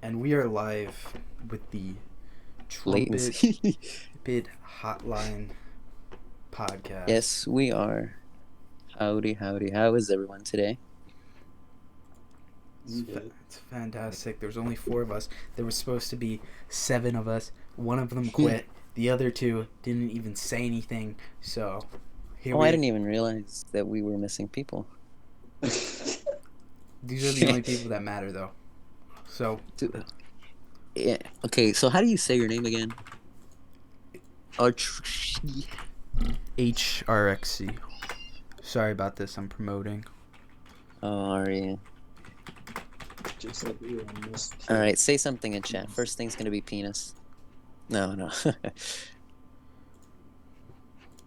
And we are live with the Trumpet Latency. Hotline Podcast. Yes, we are. Howdy. How is everyone today? It's fantastic. There's only 4 of us. There was supposed to be 7 of us. One of them quit. The other 2 didn't even say anything. So I didn't even realize that we were missing people. These are the only people that matter, though. So, yeah. Okay, so how do you say your name again? Hrxcky. Sorry about this. I'm promoting. Oh, are you? Just like you missed. All right, say something in chat. First thing's gonna be penis. No.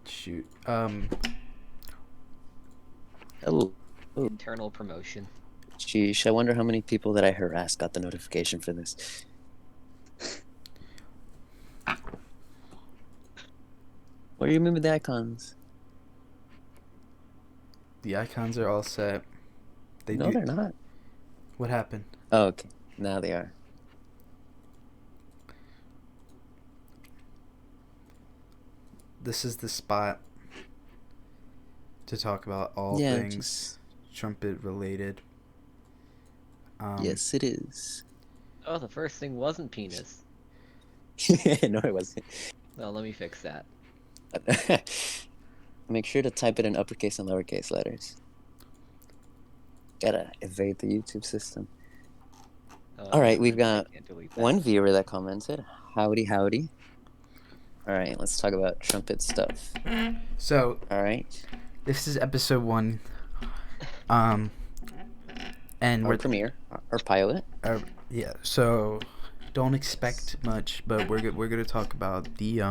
Shoot. Hello. Internal promotion. Sheesh, I wonder how many people that I harassed got the notification for this. What do you mean with the icons? The icons are all set. They're not. What happened? Oh, okay. Now they are. This is the spot to talk about all things trumpet related. Yes, it is. Oh, the first thing wasn't penis. No, it wasn't. Well, let me fix that. Make sure to type it in uppercase and lowercase letters. Gotta evade the YouTube system. All right, we've got one viewer that commented. Howdy. All right, let's talk about trumpet stuff. So, all right, this is episode 1. And our premiere, our pilot. Yeah. So, don't expect much, but we're gonna talk about the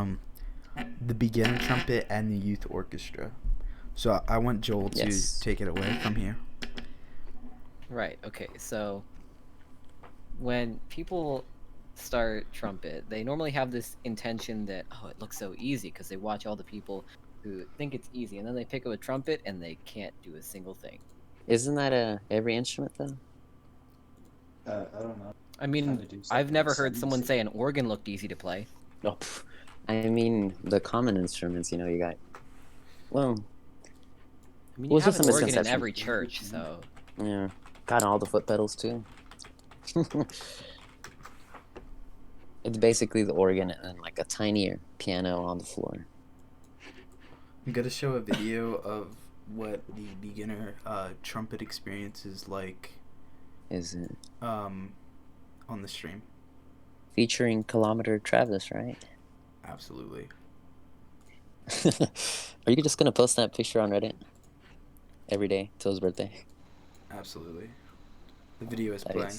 beginner trumpet and the youth orchestra. So I want Joel to take it away from here. Right. Okay. So when people start trumpet, they normally have this intention that, oh, it looks so easy, because they watch all the people who think it's easy, and then they pick up a trumpet and they can't do a single thing. Isn't that every instrument though? I don't know. I mean, I've never heard someone say an organ looked easy to play. No, I mean the common instruments. You know, you got. Well, I mean, you have an organ in every church, so. Yeah, got all the foot pedals too. It's basically the organ and like a tinier piano on the floor. I'm gonna show a video of what the beginner trumpet experience is like. Is it? On the stream. Featuring Kilometer Travis, right? Absolutely. Are you just gonna post that picture on Reddit every day till his birthday? Absolutely. The video is playing.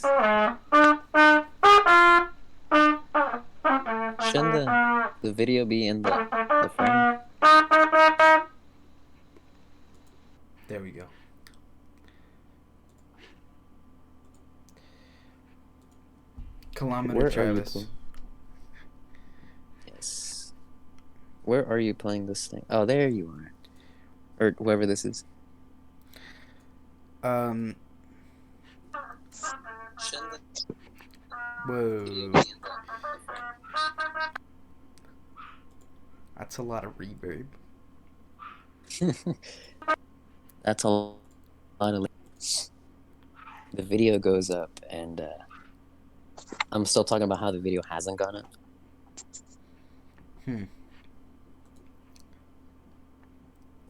Shouldn't the video be in the frame? There we go. Kilometer Travis. Yes. Where are you playing this thing? Oh, there you are. Or whoever this is. Whoa. That's a lot of reverb. That's a lot of. The video goes up, and I'm still talking about how the video hasn't gone up.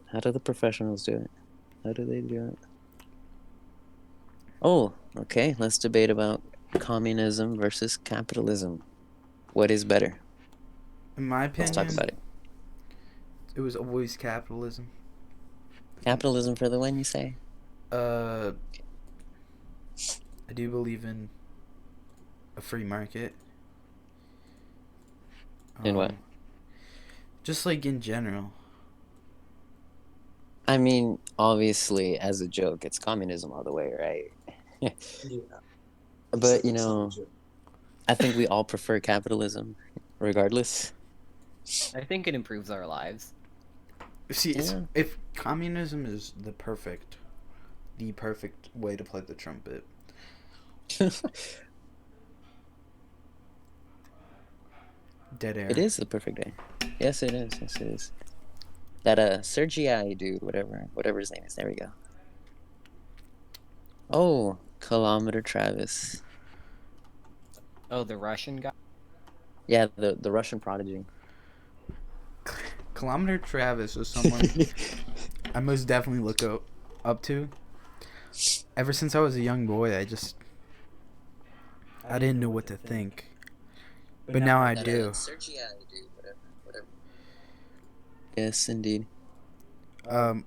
How do the professionals do it? How do they do it? Oh, okay. Let's debate about communism versus capitalism. What is better? In my opinion, let's talk about it. It was always capitalism. Capitalism for the win, you say? I do believe in a free market. In what? Just like in general. I mean, obviously, as a joke, it's communism all the way, right? Yeah. But, you know, I think we all prefer capitalism, regardless. I think it improves our lives. See, if communism is the perfect way to play the trumpet, Dead air. It is the perfect day. Yes, it is. Yes, it is. That Sergei dude, whatever his name is. There we go. Oh, Kilometer Travis. Oh, the Russian guy. Yeah, the Russian prodigy. Kilometer Travis was someone I most definitely look up to. Ever since I was a young boy, I didn't know what to think. But now I do. Sergei dude, whatever. Yes, indeed. So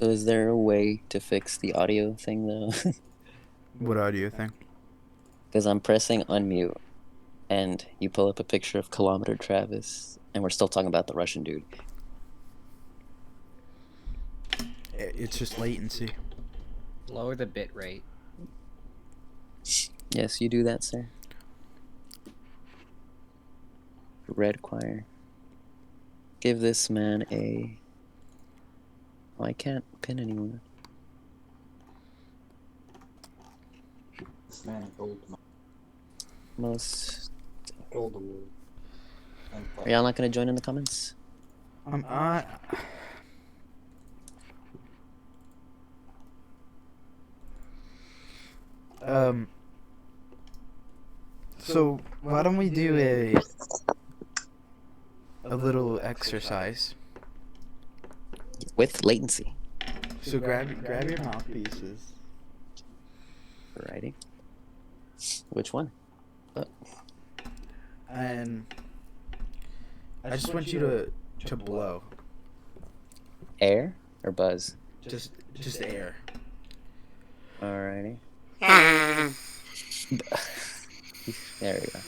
is there a way to fix the audio thing though? What audio thing? Because I'm pressing unmute, and you pull up a picture of Kilometer Travis, and we're still talking about the Russian dude. It's just latency. Lower the bit rate. Yes, you do that, sir. Red Choir. Give this man a... Oh, I can't pin anyone. This man a gold Most... gold award. And Are y'all not going to join in the comments? So why don't we do a little exercise? With latency. So grab your mouthpieces. Alrighty. Which one? And I just want you to blow. Air or buzz? Just air. Alrighty. There we go.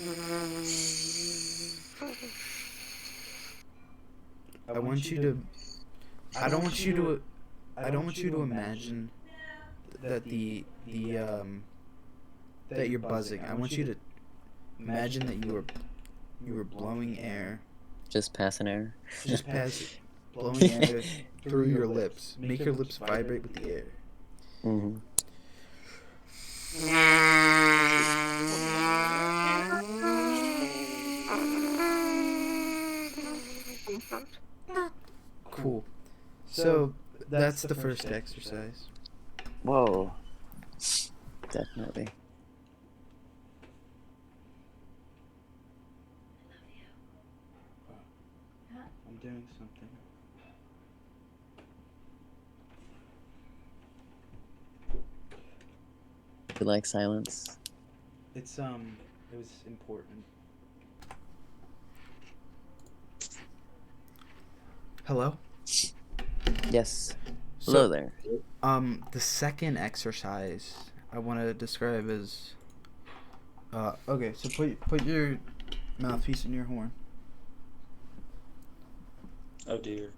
I don't want you to imagine that that you're buzzing. I want you to imagine that you were blowing air. Just passing air. Blowing air through your lips. Make your lips vibrate with the air. Mm-hmm. Cool. So that's the first exercise. Whoa. Definitely. I'm doing something. You like silence? It was important. Hello? Yes. So, Hello there. the second exercise I want to describe as okay, so put your mouthpiece in your horn. oh dear.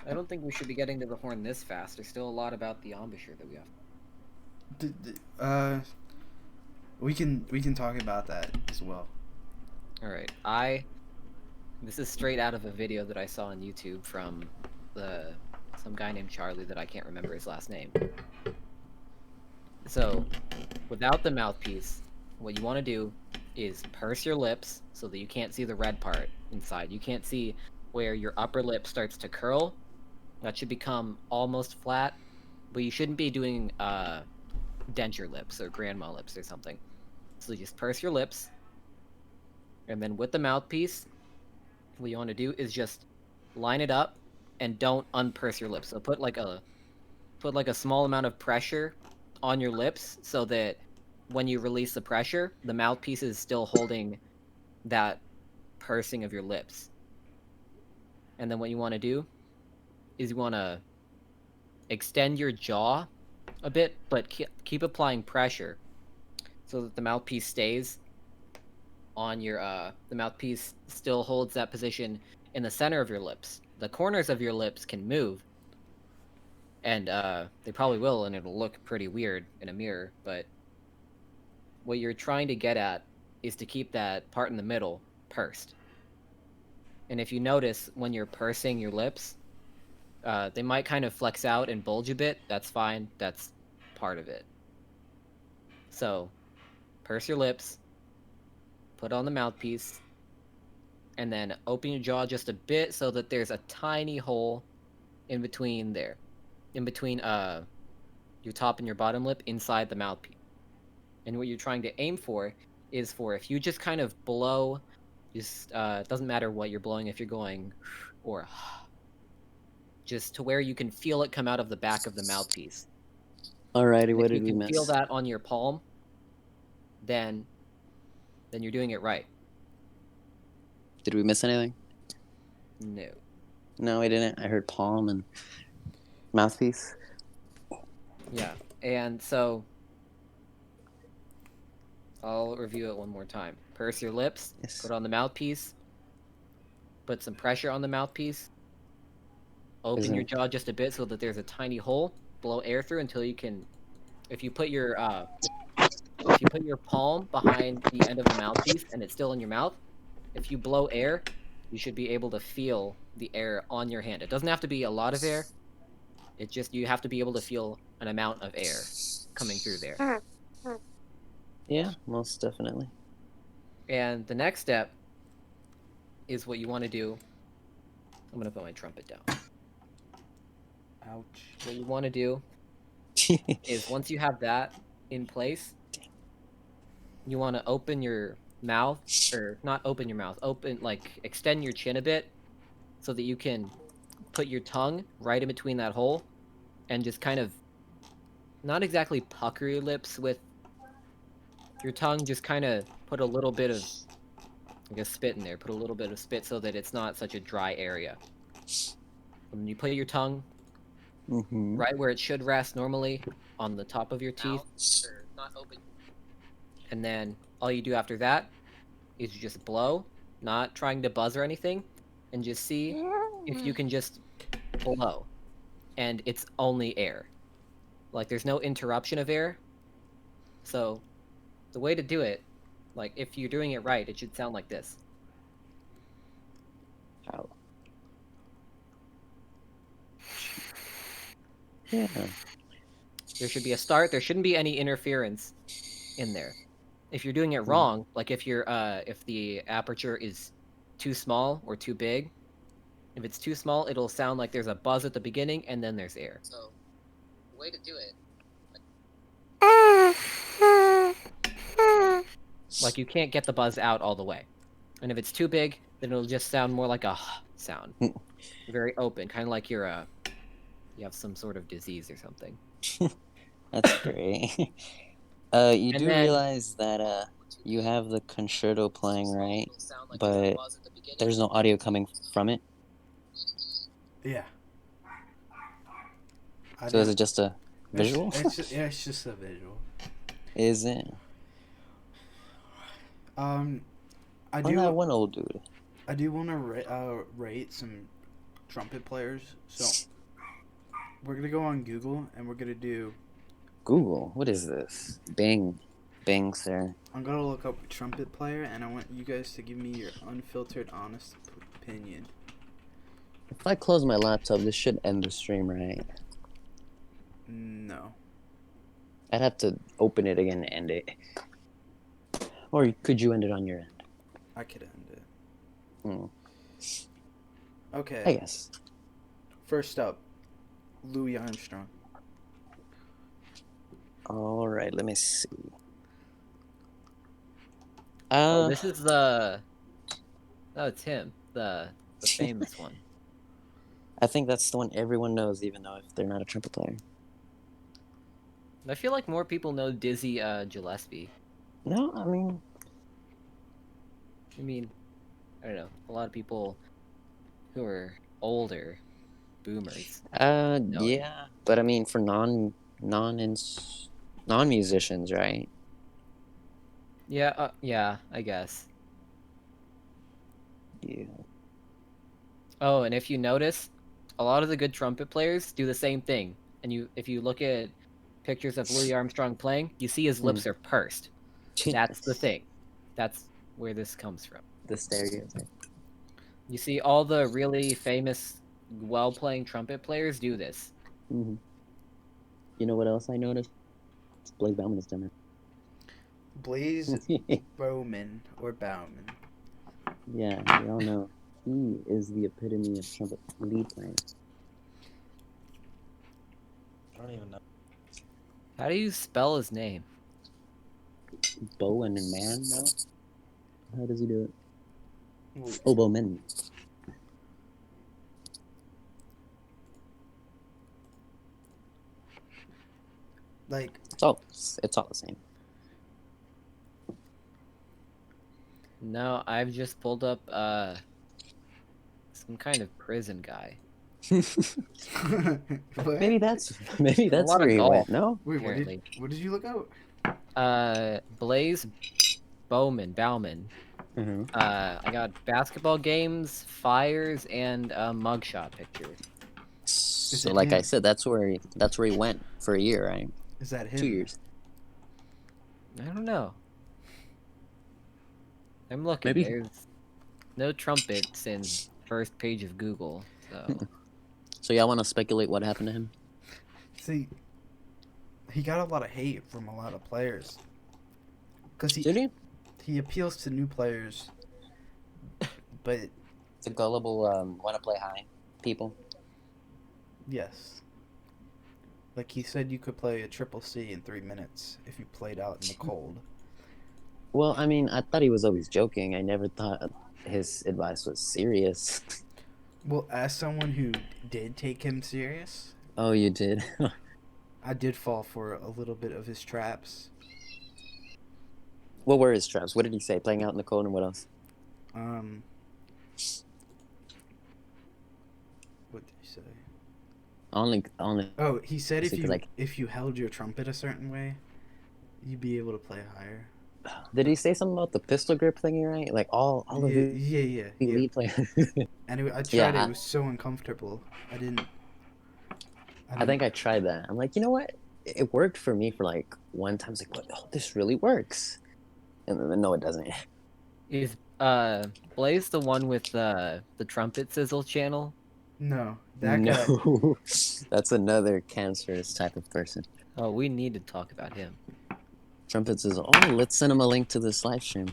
I don't think we should be getting to the horn this fast. There's still a lot about the embouchure that we have. We can talk about that as well. All right. This is straight out of a video that I saw on YouTube from some guy named Charlie that I can't remember his last name. So, without the mouthpiece, what you want to do is purse your lips so that you can't see the red part inside. You can't see where your upper lip starts to curl. That should become almost flat, but you shouldn't be doing denture lips or grandma lips or something. So just purse your lips, and then with the mouthpiece, what you want to do is just line it up and don't unpurse your lips. So put like a small amount of pressure on your lips so that when you release the pressure, the mouthpiece is still holding that pursing of your lips. And then what you want to do is you want to extend your jaw a bit, but keep applying pressure so that the mouthpiece stays on your the mouthpiece still holds that position in the center of your lips. The corners of your lips can move, and they probably will, and it'll look pretty weird in a mirror, but what you're trying to get at is to keep that part in the middle pursed. And if you notice when you're pursing your lips, they might kind of flex out and bulge a bit. That's fine. That's part of it. So, purse your lips, put on the mouthpiece, and then open your jaw just a bit so that there's a tiny hole in between there. In between your top and your bottom lip inside the mouthpiece. And what you're trying to aim for is for if you just kind of blow, just it doesn't matter what you're blowing, if you're going or just to where you can feel it come out of the back of the mouthpiece. Alrighty, what If you did we can miss? feel that on your palm, then you're doing it right. Did we miss anything? No. No, we didn't. I heard palm and mouthpiece. Yeah, and so I'll review it one more time. Purse your lips, Yes. put on the mouthpiece, put some pressure on the mouthpiece, open your jaw just a bit so that there's a tiny hole, blow air through until you can, if you put your palm behind the end of the mouthpiece and it's still in your mouth, if you blow air, you should be able to feel the air on your hand. It doesn't have to be a lot of air. It just, you have to be able to feel an amount of air coming through there. Yeah, most definitely. And the next step is what you want to do. I'm going to put my trumpet down. Ouch. What you want to do is once you have that in place, you want to open your mouth, or not open your mouth, extend your chin a bit so that you can put your tongue right in between that hole and just kind of not exactly pucker your lips with your tongue, just kind of put a little bit of, I guess, spit in there. Put a little bit of spit so that it's not such a dry area. When you put your tongue right where it should rest normally on the top of your teeth, and then all you do after that is you just blow, not trying to buzz or anything, and just see if you can just blow. And it's only air. Like, there's no interruption of air. So, the way to do it, like, if you're doing it right, it should sound like this. How? Yeah. There should be a start. There shouldn't be any interference in there. If you're doing it wrong, like if the aperture is too small or too big, if it's too small, it'll sound like there's a buzz at the beginning and then there's air. So, the way to do it, like you can't get the buzz out all the way. And if it's too big, then it'll just sound more like a sound. Very open, kind of like you have some sort of disease or something. That's great. You do realize that you have the concerto playing, right? But there's no audio coming from it. Yeah. So is it just a visual? It's just a visual. Is it? I I'm do. that one old dude. I do want to rate some trumpet players. So we're gonna go on Google and we're gonna do. Google. What is this? Bing, sir. I'm gonna look up trumpet player, and I want you guys to give me your unfiltered, honest opinion. If I close my laptop, this should end the stream, right? No. I'd have to open it again and end it. Or could you end it on your end? I could end it. Hmm. Okay. I guess. First up, Louis Armstrong. All right, let me see. This is the. Oh, it's him, the famous one. I think that's the one everyone knows, even though if they're not a trumpet player. I feel like more people know Dizzy Gillespie. No, I mean, I don't know. A lot of people who are older, boomers. yeah, but I mean for non-musicians, right? Yeah, I guess. Yeah. Oh, and if you notice, a lot of the good trumpet players do the same thing. And if you look at pictures of Louis Armstrong playing, you see his lips are pursed. That's the thing. That's where this comes from. The stereotype. You see all the really famous, well-playing trumpet players do this. Mm-hmm. You know what else I noticed? Blake Bauman is done it. Blaze Bowman or Bauman. Yeah, we all know. He is the epitome of trumpet lead player. I don't even know. How do you spell his name? Bowen and Man, no? How does he do it? Well, Oh, Bowman. like, It's all the same. No, I've just pulled up some kind of prison guy. what? Maybe that's A lot where of he golf. went. No. Wait, Apparently. what did you look out? Blaze Bowman. Mm-hmm. I got basketball games, fires, and a mugshot picture. So, it like I him? said, that's where he went for a year, right? Is that him? 2 years. I don't know. I'm looking. Maybe. There's no trumpets in first page of Google. So So y'all want to speculate what happened to him? See, he got a lot of hate from a lot of players. Cause Did he? he appeals to new players, but The gullible want to play high people. yes. Like he said, you could play a triple C in 3 minutes if you played out in the cold. Well, I mean, I thought he was always joking. I never thought his advice was serious. Well, as someone who did take him serious, Oh, you did? I did fall for a little bit of his traps. What were his traps? What did he say? Playing out in the cold and what else? What did he say? Only. Oh, he said Because, like- if you held your trumpet a certain way, you'd be able to play higher. Did he say something about the pistol grip thingy, right? Like all of the Yeah. lead players. Anyway, I tried Yeah, it. It was so uncomfortable. I think I tried that. I'm like, you know what? It worked for me for like one time. I was like, what? Oh, this really works. And then no, it doesn't. is Blaze the one with the trumpet sizzle channel? No, that guy. No, that's another cancerous type of person. Oh, we need to talk about him. Trumpets is, oh, let's send him a link to this live stream.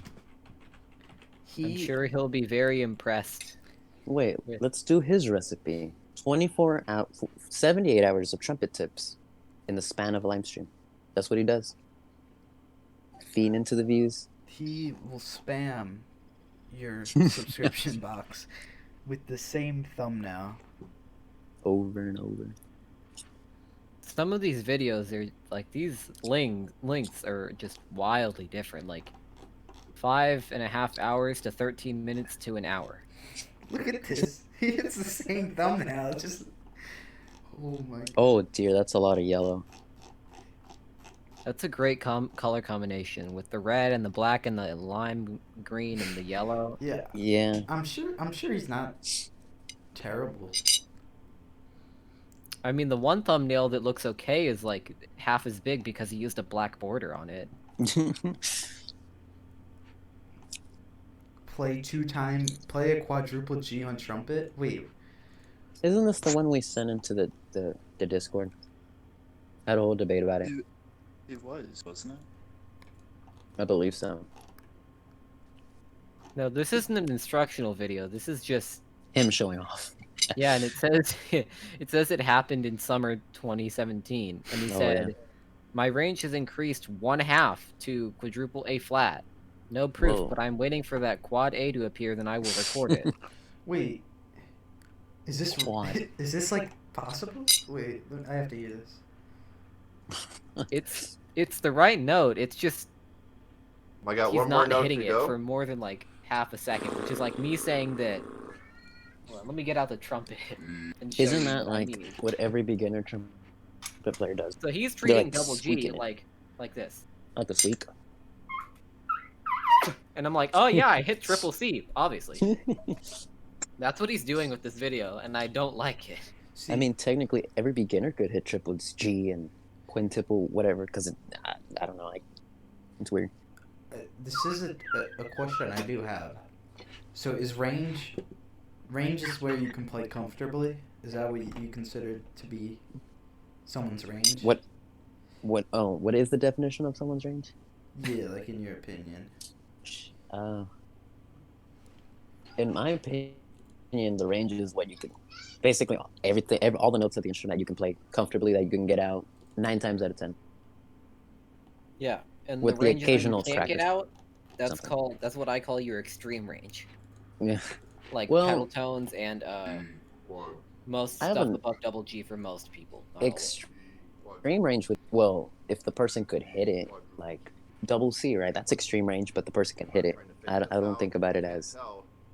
I'm sure he'll be very impressed. Wait, let's do his recipe. 78 hours of trumpet tips in the span of a live stream. That's what he does. Feed into the views. He will spam your subscription box with the same thumbnail. Over and over. Some of these videos are like these links are just wildly different. Like 5.5 hours to 13 minutes to an hour. Look at this. It's the same thumbnail. Just. Oh my. God. Oh dear, that's a lot of yellow. That's a great color combination with the red and the black and the lime green and the yellow. Yeah. Yeah. I'm sure he's not terrible. I mean, the one thumbnail that looks okay is like half as big because he used a black border on it. Play a quadruple G on trumpet. Wait. Isn't this the one we sent into the Discord? Had a whole debate about it. It was, wasn't it? I believe so. No, this isn't an instructional video. This is just Him showing off. yeah, and it says it happened in summer 2017, and he said, yeah. "My range has increased 1/2 to quadruple A flat. No proof, Whoa. but I'm waiting for that quad A to appear, then I will record it." Wait. Is this Quad. Is this like possible? Wait, I have to hear this. It's the right note. It's just I got he's one more not note hitting to it go. for more than like half a second, which is like me saying that. Hold on, let me get out the trumpet. And show Isn't you that what I like mean. what every beginner trumpet player does? So he's They're, treating like, double G squeaking it. like this, Not the squeak. and I'm like, oh yeah, I hit triple C, obviously. That's what he's doing with this video, and I don't like it. See, I mean, technically, every beginner could hit triplets G and quintuple whatever, because I don't know, like it's weird. this is a question I do have. So is range is where you can play comfortably? Is that what you consider to be someone's range? What is the definition of someone's range? Yeah, like in your opinion. In my opinion, the range is what you can, basically all the notes of the instrument you can play comfortably that you can get out 9 times out of 10. Yeah, and With the the ranges that you occasional can't track get or out, something. that's what I call your extreme range. Yeah. Like Well, pedal tones and most I have stuff an above double G for most people, not all of them. extreme range with, well, if the person could hit it, like double C, right? That's extreme range, but the person can hit it. I don't think about it as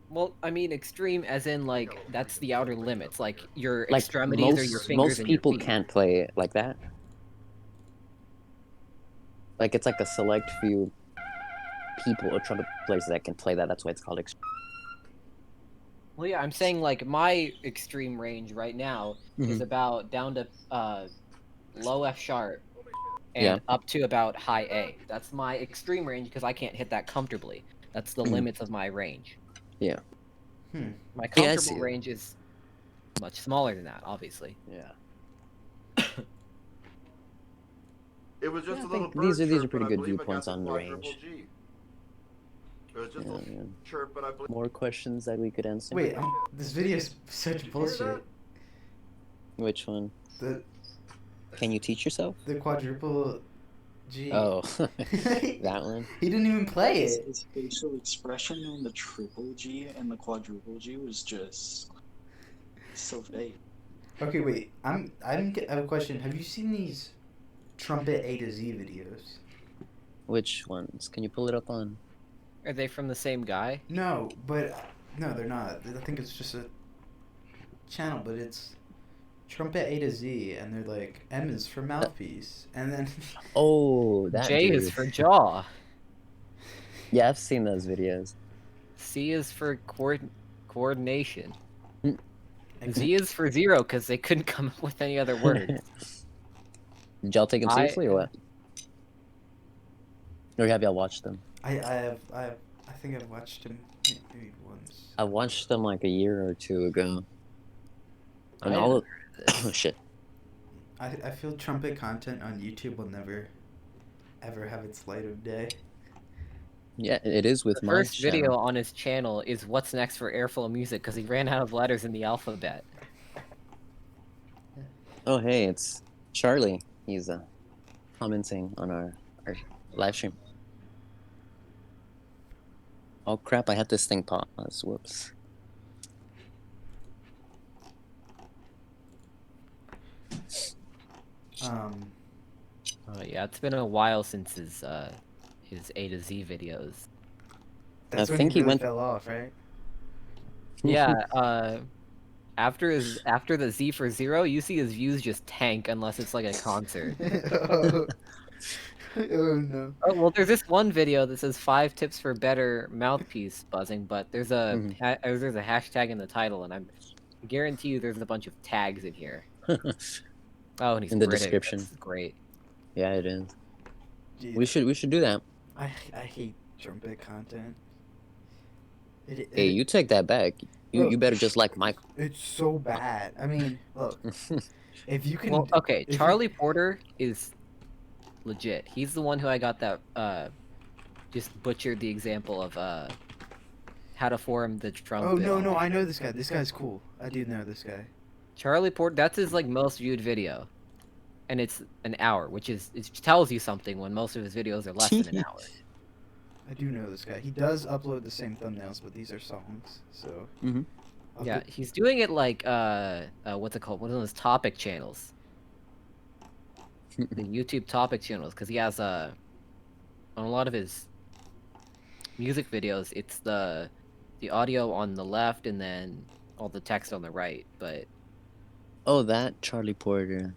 Well, I mean extreme as in like that's the outer limits, like your like extremities or your fingers most and your people feet. can't play it like that. Like it's like a select few people or trumpet players that can play that. That's why it's called extreme. Well, yeah, I'm saying like my extreme range right now is about down to low F sharp and up to about high A. That's my extreme range because I can't hit that comfortably. That's the limits of my range. Yeah. My Yeah, I comfortable see. range is much smaller than that, obviously. Yeah. It was just Yeah, a I little think bird these are chirp, pretty but I good believe I got viewpoints the on the quadruple range. G. It was just a little chirp, but I believe. More questions that we could answer? Wait, this video is such bullshit. Which one? Can you teach yourself? The quadruple G. Oh, that one? He didn't even play it. His facial expression on the triple G and the quadruple G was just so fake. Okay, wait. I have a question. Have you seen these Trumpet A to Z videos? Which ones? Can you pull it up on? Are they from the same guy? No, but no, they're not. I think it's just a channel, but it's Trumpet A to Z, and they're like M is for mouthpiece, and then Oh, that J dude. is for jaw. Yeah, I've seen those videos. C is for coordination. Mm. Z is for zero because they couldn't come up with any other words. Did y'all take them seriously or what? Or have y'all watched them? I think I've watched him maybe once. I watched them like a year or two ago. And I all of never heard of oh shit. I feel trumpet content on YouTube will never, ever have its light of day. Yeah, it is with The my first channel. video on his channel is what's next for Airflow of Music because he ran out of letters in the alphabet. Oh hey, it's Charlie. He's commenting on our live stream. Oh crap, I had this thing paused. Whoops. Oh yeah, it's been a while since his A to Z videos. That's I when think he he really went- fell off, right? Yeah, after the Z for zero, you see his views just tank unless it's like a concert. Oh no. Oh well, there's this one video that says 5 tips for better mouthpiece buzzing, but there's a there's a hashtag in the title, and I guarantee you there's a bunch of tags in here. Oh, and he's In the British. description. That's great. Yeah, it is. Jeez. We should do that. I hate trumpet content. Hey, you take that back. You better just like Michael. It's so bad. I mean, look, if you can. Well, okay, if you- Charlie Porter is legit. He's the one who I got that just butchered the example of how to form the trumpet. Oh no, I know this guy. This guy's cool. I do know this guy. Charlie Porter, that's his like most viewed video, and it's an hour, which tells you something when most of his videos are less than an hour. I do know this guy. He does upload the same thumbnails, but these are songs. So. Yeah, he's doing it like what's it called? One of those topic channels. The YouTube topic channels, because he has on a lot of his music videos, it's the audio on the left and then all the text on the right. But Oh, that Charlie Porter.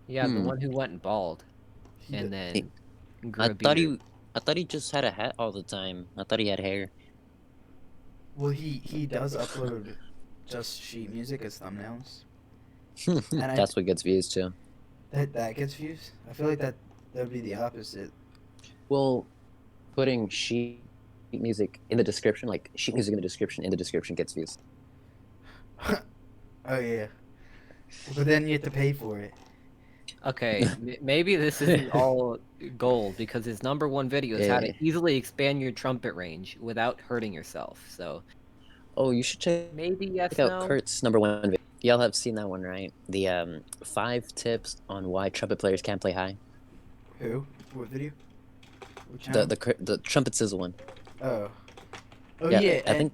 yeah, the one who went bald, and then grew I a beard. thought he just had a hat all the time. I thought he had hair. Well, he does upload just sheet music as thumbnails. That's what gets views too. That gets views. I feel like that would be the opposite. Well, putting sheet music in the description, like sheet music in the description gets views. Oh yeah. But then you have to pay for it. Okay, maybe this isn't all gold because his #1 video is how to easily expand your trumpet range without hurting yourself. So Oh, you should check maybe yes, out no. Kurt's #1 video. Y'all have seen that one, right? The 5 tips on why trumpet players can't play high. Who? What video? What channel? The trumpet sizzle one. Oh. Oh Yeah, yeah. I think.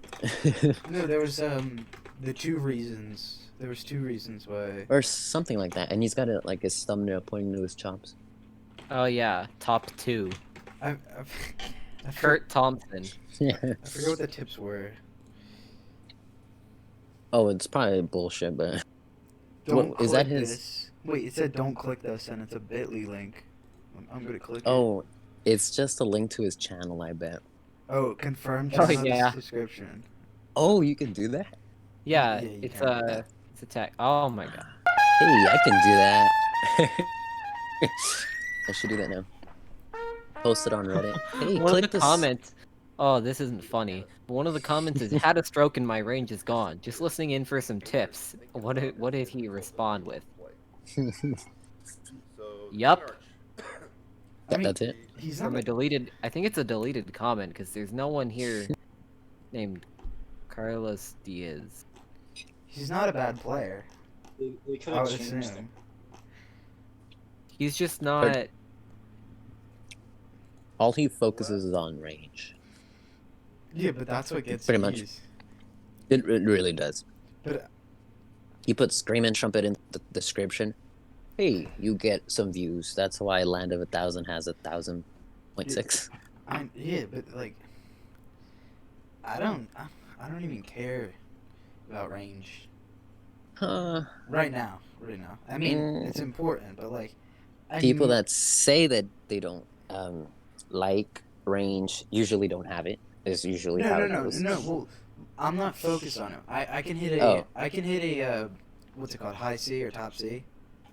No, there was the 2 reasons. There was 2 reasons why. Or something like that, and he's got it like his thumbnail pointing to his chops. Oh yeah, top 2. I Kurt Thompson. Yeah. I forget what the tips were. Oh, it's probably bullshit, but Don't is that click his? this. Wait, it said don't click this, and it's a bit.ly link. I'm gonna click it. Oh, it's just a link to his channel, I bet. Oh, confirm Oh, channel yeah. subscription. Oh, you can do that. Yeah, Yeah, you it's can. a tech. Oh my god. Hey, I can do that. I should do that now. Post it on Reddit. Hey, One click of the this. comments. Oh, this isn't funny. But one of the comments is had a stroke and my range is gone. Just listening in for some tips. What did he respond with? Yup. I mean, That's it. He's not From a deleted. I think it's a deleted comment because there's no one here named Carlos Diaz. He's not a bad player. They could I have would changed assume. them. He's just not. All he focuses is on range. Yeah, but that's what gets Pretty much. views. It really does. But You put screaming trumpet in the description. Hey, you get some views. That's why Land of 1,000 has 1,000.6. yeah, but like, I don't even care about range right now. I mean, it's important, but like, People that say that they don't like range usually don't have it. Is usually how it goes. No. Well, I'm not focused on it. I can hit a Oh. What's it called, high C or top C,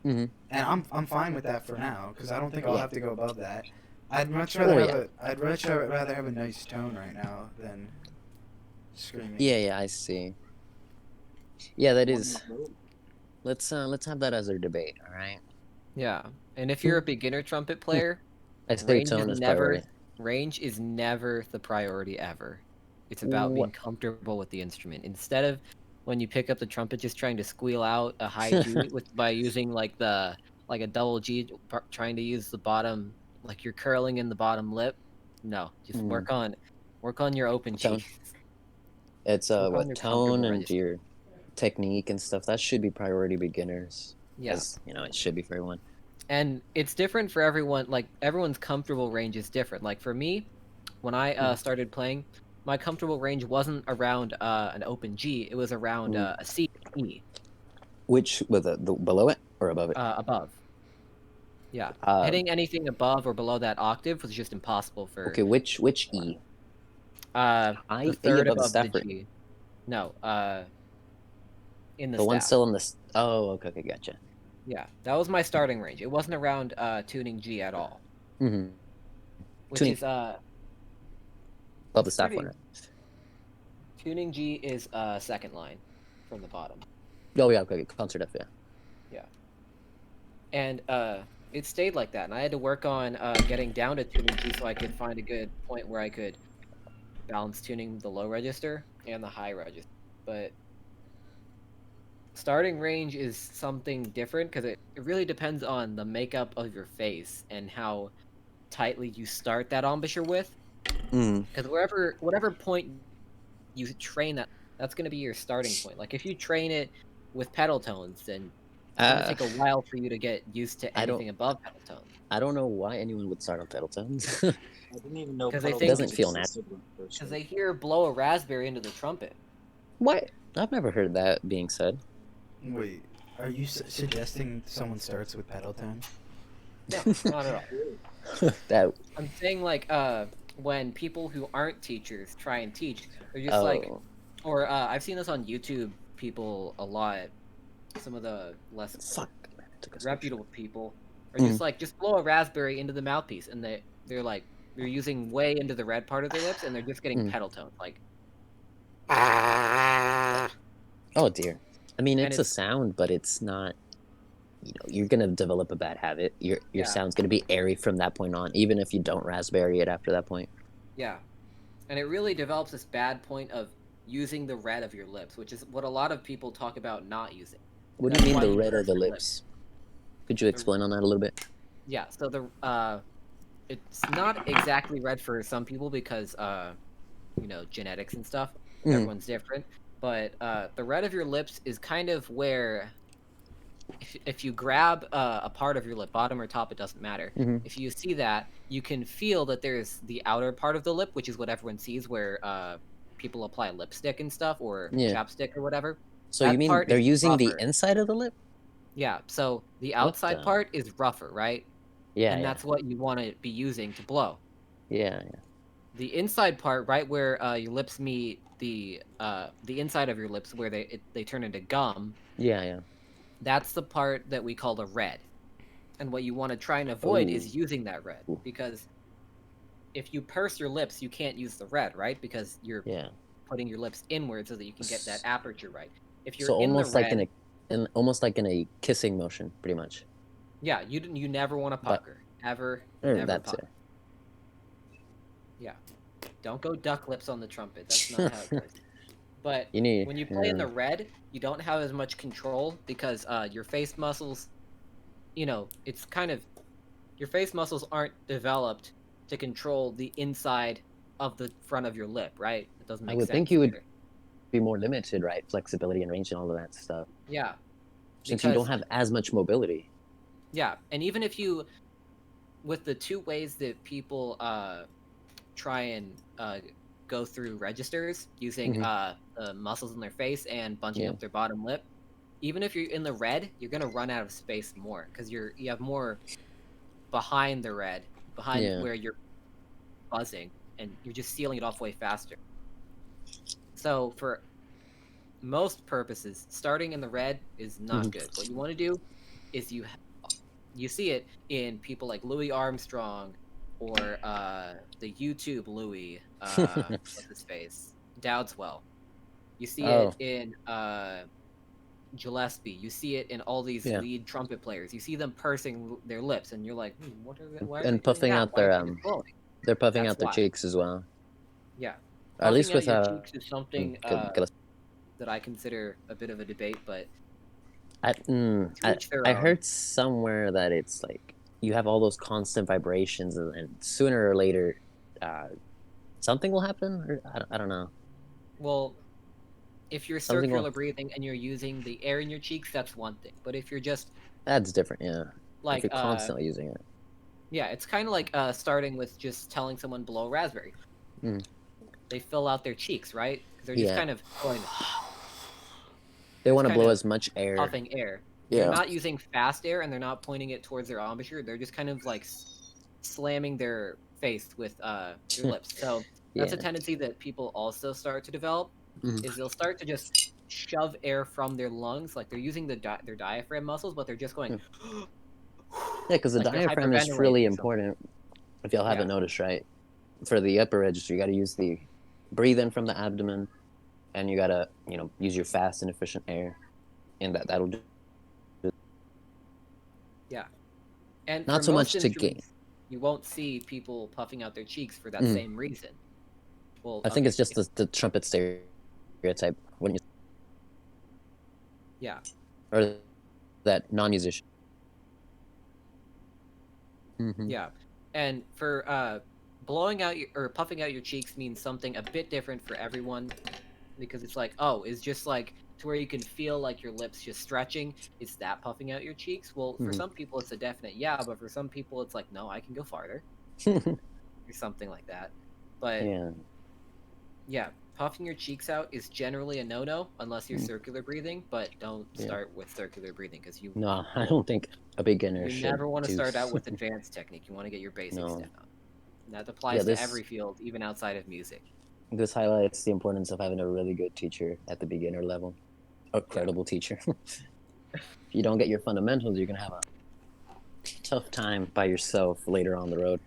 Mm-hmm. and I'm fine with that for now because I don't think I'll Yeah. have to go above that. I'd much rather Oh, I'd much rather have a nice tone right now than screaming. Yeah, I see. Yeah, that is. Let's have that as our debate. All right. Yeah, and if you're a beginner trumpet player, I say tone is priority. range is never the priority ever. It's about being comfortable with the instrument. Instead of when you pick up the trumpet just trying to squeal out a high G by using like a double G, trying to use the bottom, like you're curling in the bottom lip. No, just work on your open G. Tone. It's Work on what your tone comfortable and register. your technique and stuff. That should be priority beginners. Yeah. As, it should be for everyone. And it's different for everyone. Like everyone's comfortable range is different. Like for me, when I started playing, my comfortable range wasn't around an open G. It was around a C, E. Which with the below it or above it? Above. Yeah, hitting anything above or below that octave was just impossible for. Okay, which E? The third above the above staff the rate. G. No, in The one staff. still in the. Oh, okay, gotcha. Yeah, that was my starting range. It wasn't around tuning G at all. Mm-hmm. Which Tuning. is Above the staff pretty- one. tuning G is second line from the bottom. Oh yeah, okay, concert F, yeah. And it stayed like that, and I had to work on getting down to tuning G so I could find a good point where I could balance tuning the low register and the high register. But starting range is something different because it really depends on the makeup of your face and how tightly you start that embouchure with. Because whatever point you train that's going to be your starting point. Like if you train it with pedal tones, then it's going to take a while for you to get used to anything above pedal tones. I don't know why anyone would start on pedal tones. I didn't even know 'Cause they pedal think- tones Doesn't feel existed when I first Because heard they hear blow a raspberry into the trumpet. What? I've never heard that being said. Wait, are you suggesting someone starts with pedal tone? No, not at all. That. I'm saying like when people who aren't teachers try and teach, they're just like, or I've seen this on YouTube. People a lot. Some of the less Fuck. reputable people are just like, just blow a raspberry into the mouthpiece, and they're like, they're using way into the red part of their lips, and they're just getting pedal tone. Like, Oh dear. I mean, And it's a sound, but it's not. you're gonna develop a bad habit. Your sound's gonna be airy from that point on, even if you don't raspberry it after that point. Yeah, and it really develops this bad point of using the red of your lips, which is what a lot of people talk about not using. What do you mean the red of the lips? Could you explain on that a little bit? Yeah, so it's not exactly red for some people because genetics and stuff. Everyone's different, but the red of your lips is kind of where if you grab a part of your lip, bottom or top, it doesn't matter. If you see that, you can feel that there's the outer part of the lip, which is what everyone sees, where people apply lipstick and stuff, or chapstick or whatever. So that you mean they're using the inside of the lip? Yeah, so the outside part is rougher, right? Yeah, and that's what you want to be using to blow. Yeah. The inside part, right where your lips meet, the inside of your lips where they turn into gum. Yeah. That's the part that we call the red. And what you want to try and avoid is using that red, because if you purse your lips, you can't use the red, right? Because you're putting your lips inward so that you can get that aperture right. If you're almost like almost like in a kissing motion, pretty much. Yeah, you never want to pucker. Never that's pucker. Yeah. Don't go duck lips on the trumpet. That's not how it goes. But when you play in the red, you don't have as much control because your face muscles, it's kind of, your face muscles aren't developed to control the inside of the front of your lip, right? It doesn't make sense. I would think you would be more limited, right? Flexibility and range and all of that stuff. Yeah. Since you don't have as much mobility. Yeah, and even if you, with the two ways that people try and go through registers using the muscles in their face and bunching up their bottom lip, even if you're in the red, you're gonna run out of space more because you have more behind the red, where you're buzzing, and you're just sealing it off way faster. So for most purposes, starting in the red is not good. What you want to do is you see it in people like Louis Armstrong or the YouTube Louis, what's his face? Dowdswell. You see it in Gillespie. You see it in all these lead trumpet players. You see them pursing their lips, and you're like, what are they? Why are they puffing out their they're puffing out their cheeks as well. Yeah. Or at least with cheeks is something that I consider a bit of a debate, but I heard somewhere that it's like you have all those constant vibrations, and sooner or later, something will happen. Or I don't know. Well, if you're circular breathing and you're using the air in your cheeks, that's one thing. But if you're just that's different, yeah. Like if you're constantly using it. Yeah, it's kind of like starting with just telling someone blow a raspberry. They fill out their cheeks, right? They're just kind of going. They want to blow as much air. Puffing air. Yeah. They're not using fast air, and they're not pointing it towards their embouchure. They're just kind of like slamming their face with their lips. So that's a tendency that people also start to develop. Is they'll start to just shove air from their lungs, like they're using their diaphragm muscles, but they're just going. Yeah, because the diaphragm is really important. If y'all haven't noticed, right? For the upper register, you got to use the breathe in from the abdomen, and you got to use your fast and efficient air, and that'll do. Yeah, and not so much to gain. You won't see people puffing out their cheeks for that same reason. Well, I think it's just the trumpet stereotype, wouldn't you? Yeah. Or that non-musician. Yeah, and for blowing out or puffing out your cheeks means something a bit different for everyone, because it's like, it's just like to where you can feel like your lips just stretching. Is that puffing out your cheeks? Well, for some people it's a definite but for some people it's like, no, I can go farther, or something like that. But yeah, puffing your cheeks out is generally a no-no unless you're circular breathing, but don't start with circular breathing because you. No, I don't think a beginner should. You never want to start out with advanced technique. You want to get your basics down. And that applies to every field, even outside of music. This highlights the importance of having a really good teacher at the beginner level, a credible teacher. If you don't get your fundamentals, you're gonna have a tough time by yourself later on the road.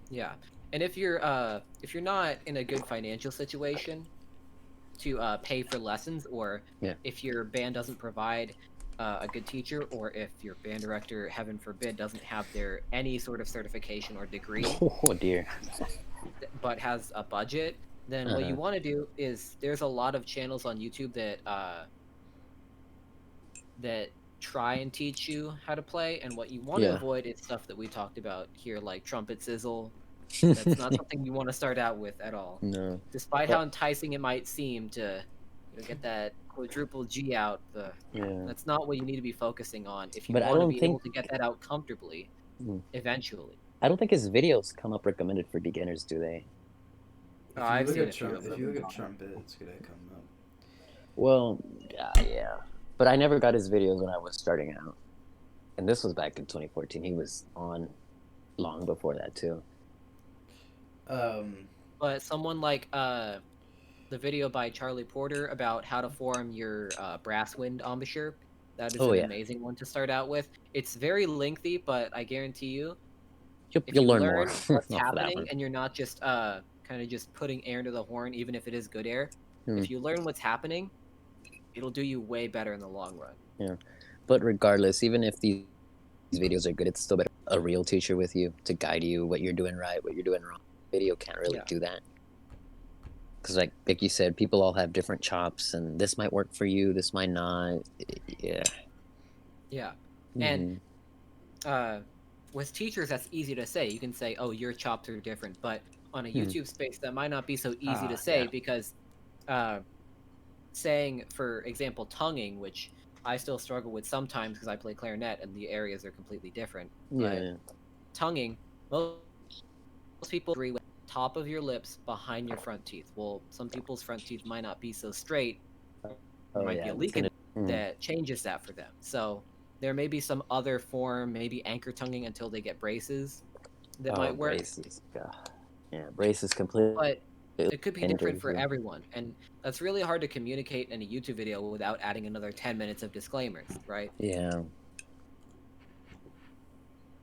Yeah, and if you're not in a good financial situation to pay for lessons, or if your band doesn't provide a good teacher, or if your band director, heaven forbid, doesn't have any sort of certification or degree, Oh dear. but has a budget, then what you want to do is there's a lot of channels on YouTube that try and teach you how to play, and what you want to avoid is stuff that we talked about here, like Trumpet Sizzle. That's not something you want to start out with at all. No. Despite how enticing it might seem to get that quadruple G out, that's not what you need to be focusing on if you want to be able to get that out comfortably eventually. I don't think his videos come up recommended for beginners, do they? If you look at Trumpet, it's gonna come up. Well, yeah. But I never got his videos when I was starting out. And this was back in 2014. He was on long before that, too. But someone like the video by Charlie Porter about how to form your brass wind embouchure, that is an amazing one to start out with. It's very lengthy, but I guarantee you, you'll learn more. What's happening, and you're not just kind of just putting air into the horn, even if it is good air. If you learn what's happening, it'll do you way better in the long run. Yeah, but regardless, even if these videos are good, it's still better a real teacher with you to guide you what you're doing right, what you're doing wrong. Video can't really do that, because like you said, people all have different chops, and this might work for you, this might not. And with teachers, that's easy to say. You can say, oh, your chops are different, but on a YouTube space, that might not be so easy to say, because saying, for example, tonguing, which I still struggle with sometimes because I play clarinet and the areas are completely different. But tonguing, most people agree with top of your lips behind your front teeth. Well, some people's front teeth might not be so straight. There might be a leak that changes that for them. So there may be some other form, maybe anchor tonguing until they get braces that might work. Braces. Braces completely. But it could be different for everyone, and that's really hard to communicate in a YouTube video without adding another 10 minutes of disclaimers, right? Yeah.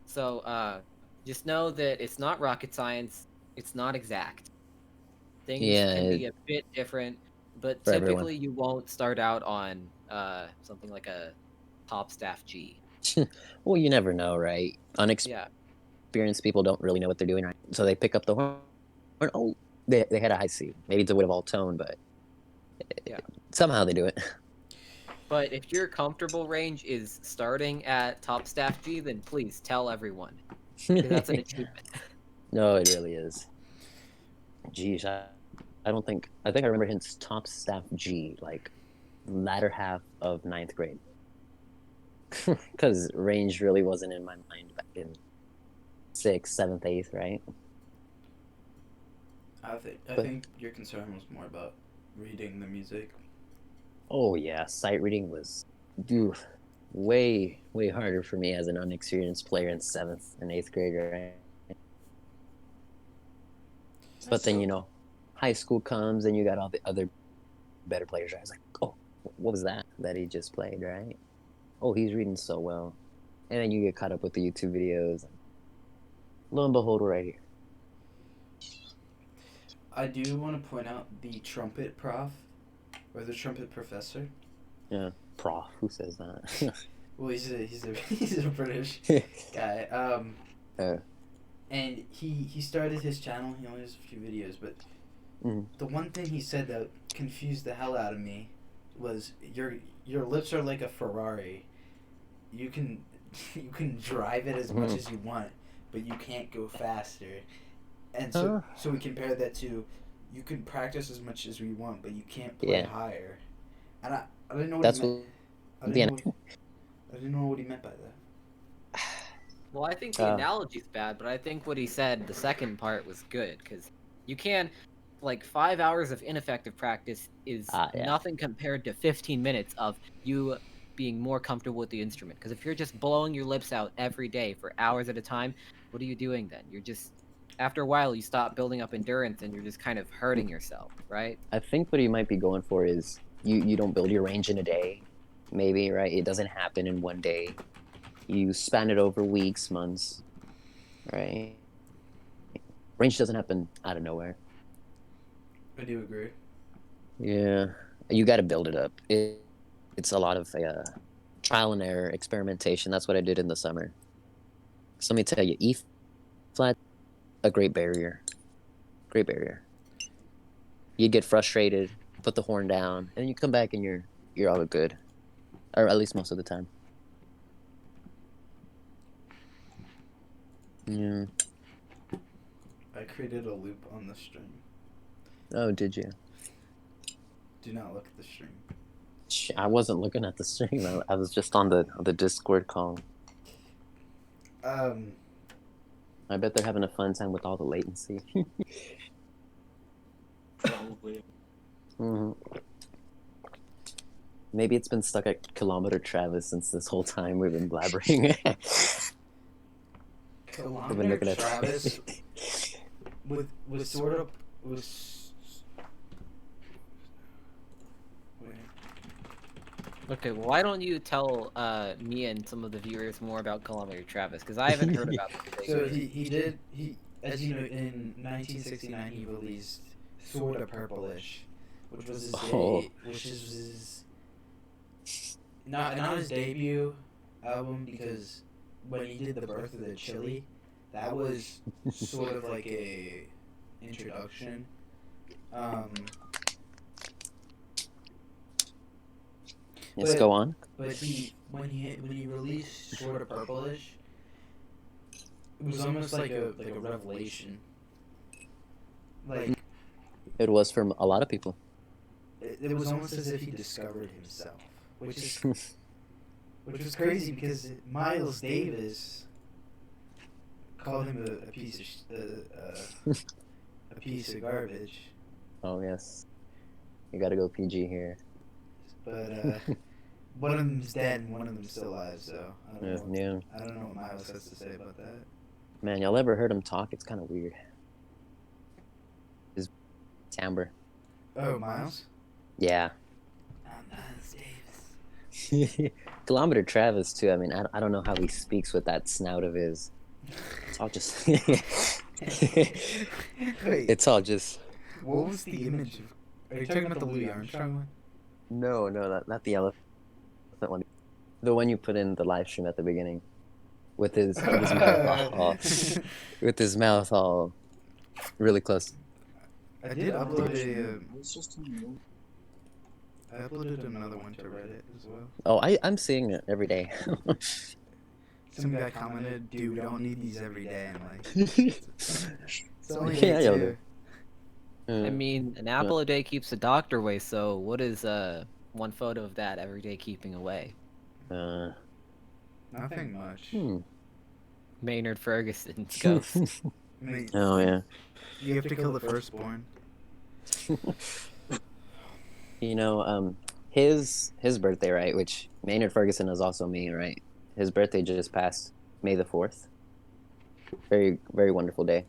So just know that it's not rocket science. It's not exact. Things can be a bit different, but typically you won't start out on something like a top staff G. Well, you never know, right? Unexperienced people don't really know what they're doing, right? So they pick up the horn. Oh, they had a high C. Maybe it's a bit of all tone, but somehow they do it. But if your comfortable range is starting at top staff G, then please tell everyone. That's an achievement. No, it really is. Geez, I think I remember his top staff G, like latter half of 9th grade. Because range really wasn't in my mind back in 6th, 7th, 8th, right? I think your concern was more about reading the music. Oh yeah, sight reading was way harder for me as an unexperienced player in 7th and 8th grade, right? But then high school comes and you got all the other better players. Right? I was like, oh, what was that he just played, right? Oh, he's reading so well. And then you get caught up with the YouTube videos. Lo and behold, we're right here. I do want to point out the trumpet prof, or the trumpet professor. Yeah, prof. Who says that? Well, he's a British guy. And he started his channel. He only has a few videos, but the one thing he said that confused the hell out of me was your lips are like a Ferrari. You can drive it as much as you want, but you can't go faster. And so we compare that to, you can practice as much as we want, but you can't play higher. And I didn't know what he meant. I didn't know what he meant by that. Well, I think the analogy's bad, but I think what he said, the second part, was good, because you can, 5 hours of ineffective practice is nothing compared to 15 minutes of you being more comfortable with the instrument. Because if you're just blowing your lips out every day for hours at a time, what are you doing then? You're just, after a while, you stop building up endurance and you're just kind of hurting yourself, right? I think what you might be going for is you don't build your range in a day, maybe, right? It doesn't happen in one day. You span it over weeks, months, right? Range doesn't happen out of nowhere. I do agree. Yeah, you got to build it up. It's a lot of trial and error, experimentation. That's what I did in the summer. So let me tell you, E flat, a great barrier. Great barrier. You get frustrated, put the horn down, and you come back and you're all good, or at least most of the time. Yeah. I created a loop on the string. Oh, did you? Do not look at the string. I wasn't looking at the string. I was just on the Discord call. I bet they're having a fun time with all the latency. Probably. Mm-hmm. Maybe it's been stuck at kilometer Travis since this whole time we've been blabbering. Kilometer Travis was sort of Okay, well, why don't you tell me and some of the viewers more about Kilometer Travis? Because I haven't heard about this. So he as you know, in 1969 he released Sorta Purplish, which was his not his debut album, because when he did The Birth of the Chili, that was sort of like a introduction. Yes, go on. But when he released Sorta Purplish, it was almost like a revelation. Like, it was for a lot of people. It was almost as if he discovered himself, which was crazy, because Miles Davis called him a piece of garbage. Oh yes, you gotta go PG here. But one of them's dead and one of them's still alive, so I don't know what Miles has to say about that. Man, y'all ever heard him talk? It's kind of weird. His timbre. Oh, Miles? Yeah. Miles Davis. Kilometer Travis too. I mean, I don't know how he speaks with that snout of his. It's all just. It's all just. What was the image of? Are you talking about the Louis Armstrong one? No, not the elephant one. The one you put in the live stream at the beginning, with his mouth all really close. I did upload I uploaded another one to Reddit as well. Oh, I'm seeing it every day. Some guy commented, "Dude, we don't need these every day." I'm like, it's only yeah, I mean, an apple a day keeps the doctor away, so what is one photo of that every day keeping away? Nothing much. Maynard Ferguson's ghost. Oh yeah. You have to kill the firstborn. You know, his birthday, right? Which Maynard Ferguson is also me, right? His birthday just passed May the 4th. Very, very wonderful day.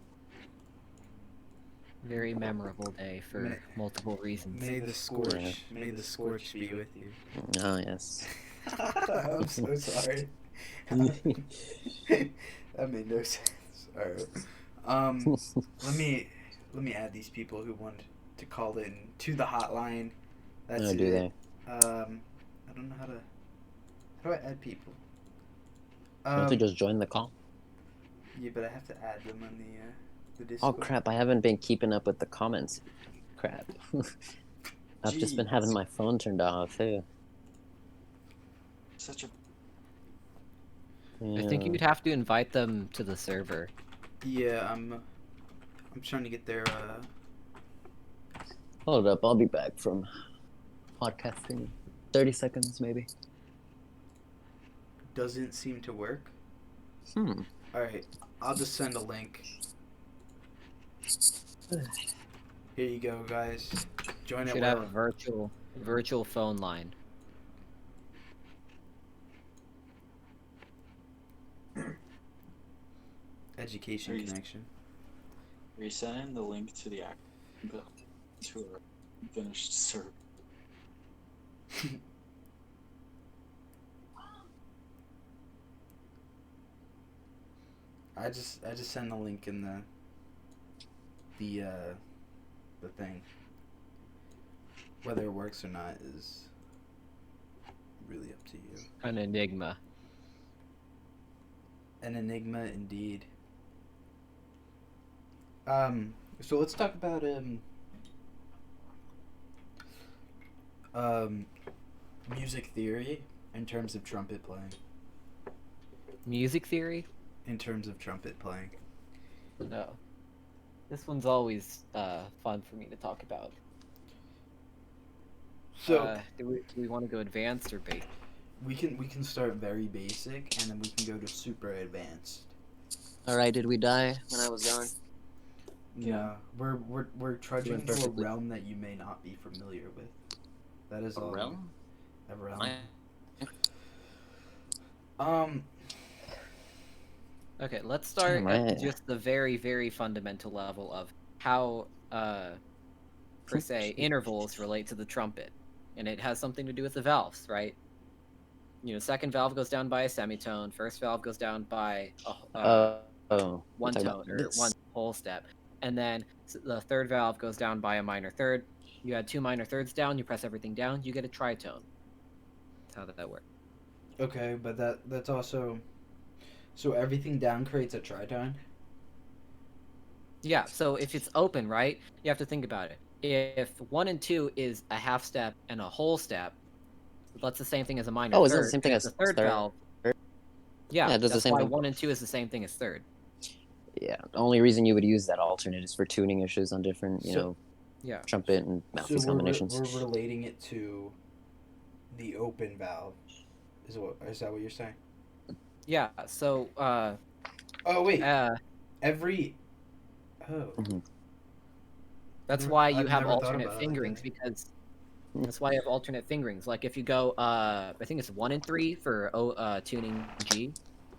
Very memorable day for multiple reasons. May the scorch be with you. Oh yes. I'm so sorry. That made no sense. Alright. Let me add these people who want to call in to the hotline. That's it. Do they? I don't know how do I add people? You have to just join the call. Yeah, but I have to add them on the Oh Discord. crap! I haven't been keeping up with the comments. Crap. I've just been having my phone turned off too. Such a. I think you'd have to invite them to the server. Yeah, I'm trying to get their Hold up, I'll be back from podcasting. 30 seconds maybe. Doesn't seem to work. Alright, I'll just send a link. Here you go, guys. Join it. Should have a virtual phone line. Education connection. Are you sending the link to the to our finished server? I just send the link in the thing. Whether it works or not is really up to you. An enigma. An enigma indeed. So let's talk about music theory in terms of trumpet playing. Music theory? In terms of trumpet playing. No. This one's always fun for me to talk about. So do we want to go advanced or basic? we can start very basic and then we can go to super advanced. All right, did we die when I was gone? Yeah, we're trudging Doing to a perfectly. realm that you may not be familiar with. That is A all. realm? A realm. Okay, let's start Right. at just the very, very fundamental level of how, per se, intervals relate to the trumpet. And it has something to do with the valves, right? You know, second valve goes down by a semitone, first valve goes down by one tone, or one whole step. And then the third valve goes down by a minor third. You add 2 minor thirds down, you press everything down, you get a tritone. That's how that works. Okay, but that's also. So everything down creates a tritone? Yeah, so if it's open, right, you have to think about it. If 1 and 2 is a half step and a whole step, that's the same thing as a minor Oh, third. is that the same thing as the third third? valve? Yeah, it does the that's same why thing. 1 and 2 is the same thing as third. Yeah, the only reason you would use that alternate is for tuning issues on different, Yeah. trumpet and So mouthpiece combinations. we're relating it to the open valve. Is that what you're saying? Yeah, so Oh wait. uh Every. Oh. that's Never- why you I've have never thought alternate about it like fingerings, that. because that's why you have alternate fingerings. Like if you go I think it's 1 and 3 for tuning G.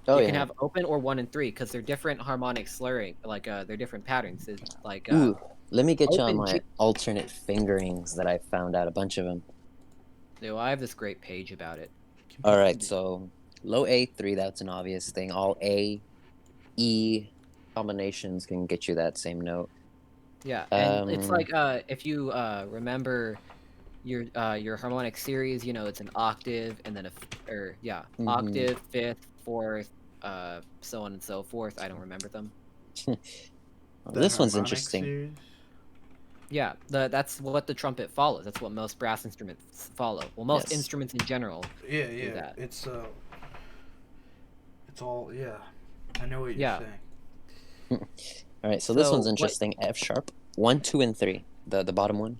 Oh, You yeah. can have open or 1 and 3 because they're different harmonic slurring, like they're different patterns. It's like Ooh, let me get you on open my G- alternate fingerings that I found out, a bunch of them. I have this great page about it. All right, so low A3, that's an obvious thing. All A, E combinations can get you that same note. Yeah, and it's like if you remember your harmonic series, it's an octave and then octave, fifth, fourth, so on and so forth. I don't remember them. This one's interesting. Series? Yeah, that's what the trumpet follows. That's what most brass instruments follow. Well, most Yes. instruments in general. Yeah. that. It's all I know what you're saying. All right, so this So one's what- interesting. F sharp, 1, 2, and 3. The bottom one.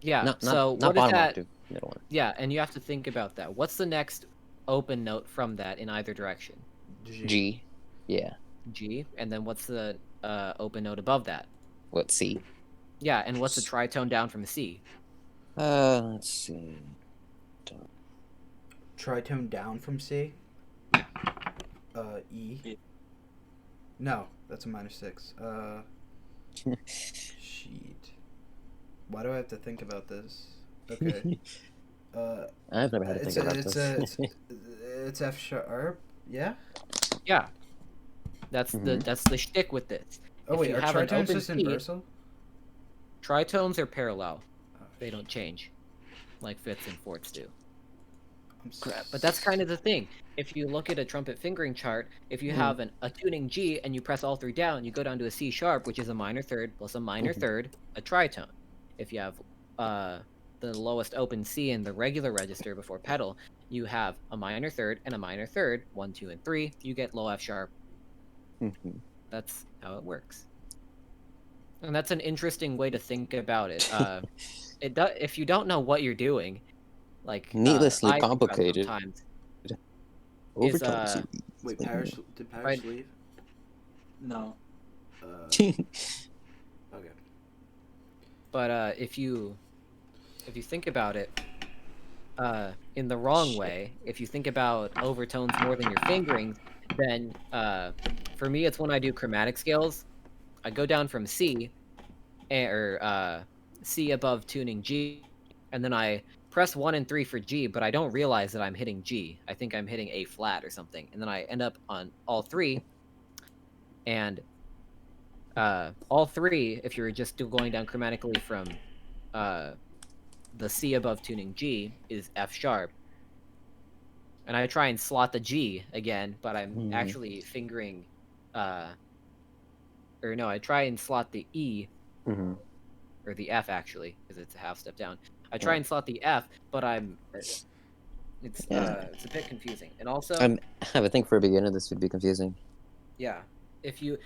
Yeah. Not so not what is bottom that? octave, middle one. Yeah, and you have to think about that. What's the next open note from that in either direction? G. Yeah. G, and then what's the open note above that? What, C? Yeah, and what's the tritone down from C? Let's see. Tritone down from C. E. Yeah. No, that's a minor 6. Sheet. Why do I have to think about this? Okay. I've never had to think about this. It's F sharp. Yeah. Yeah. That's the shtick with this. Oh If wait, you are have an tritones open just C- inversal? Tritones are parallel. Oh, They don't change, like fifths and fourths do. I'm But that's kind of the thing. If you look at a trumpet fingering chart, if you have a tuning G and you press all 3 down, you go down to a C sharp, which is a minor third plus a minor third, a tritone. If you have the lowest open C in the regular register before pedal, you have a minor third and a minor third, 1, 2, and 3. You get low F sharp. That's how it works. And that's an interesting way to think about it. If you don't know what you're doing, like Needlessly I think about complicated. sometimes, Overtone is, series. Wait, did Parrish leave? No. Okay. but if you think about it in the wrong way, if you think about overtones more than your fingerings, then for me it's when I do chromatic scales, I go down from C or C above tuning G, and then I press 1 and 3 for G, but I don't realize that I'm hitting G. I think I'm hitting A flat or something, and then I end up on all 3. And all 3, if you're just going down chromatically from the C above tuning G, is F sharp. and I try and slot the G again, but I'm Mhm. actually fingering, I try and slot the E, Mm-hmm. or the F actually, because it's a half step down. I try Yeah. and slot the F, but it's Yeah. it's a bit confusing. And also, I would think for a beginner this would be confusing. yeah, if you're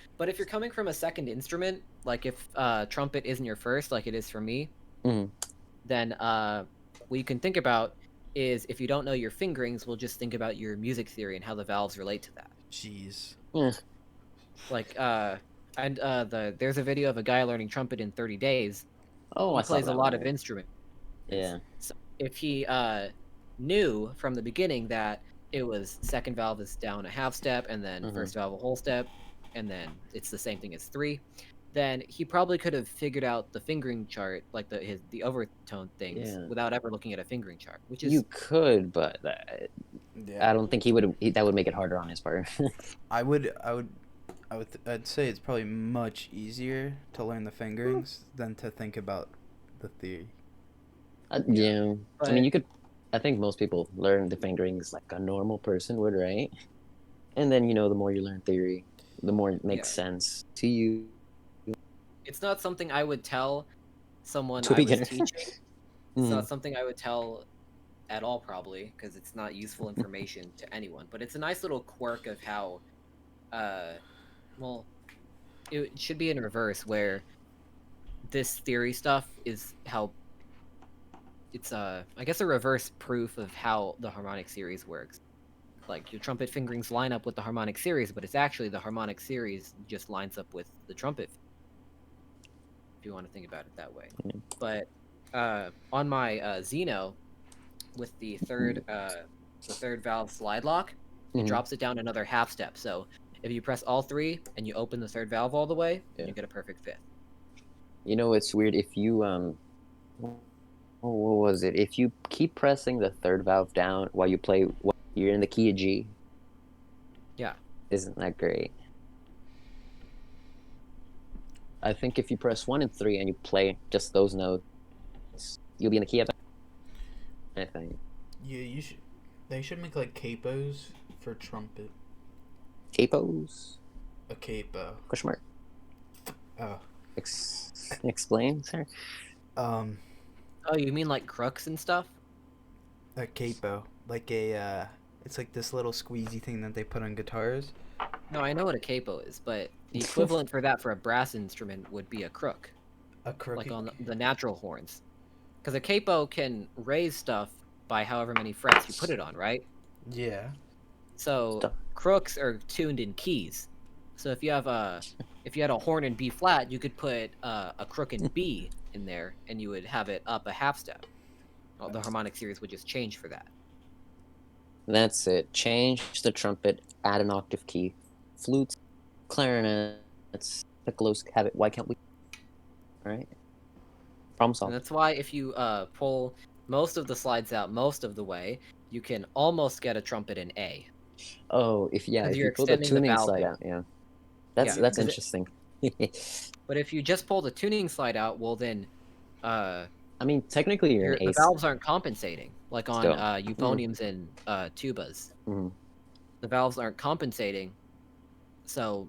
coming from a second instrument, like if trumpet isn't your first, like it is for me, Mhm. then what you can think about is, if you don't know your fingerings, we'll just think about your music theory and how the valves relate to that. Jeez. Yeah. Like there's a video of a guy learning trumpet in 30 days. Oh, He I saw plays a that lot one. of instruments. Yeah. So if he knew from the beginning that it was second valve is down a half step, and then Mhm. first valve a whole step, and then it's the same thing as 3, then he probably could have figured out the fingering chart, like the overtone things, Yeah. without ever looking at a fingering chart, which is You could, but Yeah. I don't think that would make it harder on his part. I'd say it's probably much easier to learn the fingerings than to think about the theory. Yeah. But, I mean, you could. I think most people learn the fingerings like a normal person would, right? And then the more you learn theory, the more it makes sense to you. it's not something I would tell someone To a I was beginner. teaching. It's Mhm. not something I would tell at all, probably, because it's not useful information to anyone. But it's a nice little quirk of how, well, it should be in reverse, where this theory stuff is how it's I guess a reverse proof of how the harmonic series works. Like, your trumpet fingerings line up with the harmonic series, but it's actually the harmonic series just lines up with the trumpet, if you want to think about it that way. Mhm. But on my Xeno, with the third valve slide lock, it Mhm. drops it down another half step. So if you press all 3 and you open the third valve all the way, Yeah. you get a perfect fifth. It's weird if you what was it? If you keep pressing the third valve down while you play, you're in the key of G. Yeah. Isn't that great? I think if you press 1 and 3 and you play just those notes, you'll be in the key of F, I think. Yeah, they should make like capos for trumpet. Capos? A capo. Question mark. Oh. Explain, sir. Oh, you mean like crooks and stuff? A capo, like it's like this little squeezy thing that they put on guitars. No, I know what a capo is, but the equivalent for that for a brass instrument would be a crook. A crook. Like on the natural horns. Because a capo can raise stuff by however many frets you put it on, right? Yeah. So crooks are tuned in keys. So if you had a horn in B flat, you could put a crook in B in there, and you would have it up a half step. Well, the harmonic series would just change for that. That's it. Change the trumpet, add an octave key. Flutes, clarinets, piccolos have it. Why can't we? All right. Problem solved. And that's why if you pull most of the slides out most of the way, you can almost get a trumpet in A. Oh, if You're you pull the extending the tuning valve slide bit. out, yeah. That's interesting. But if you just pull the tuning slide out, well then, I mean, technically you're in the A. valves aren't compensating, like on Still. euphoniums and tubas. Mhm. The valves aren't compensating, so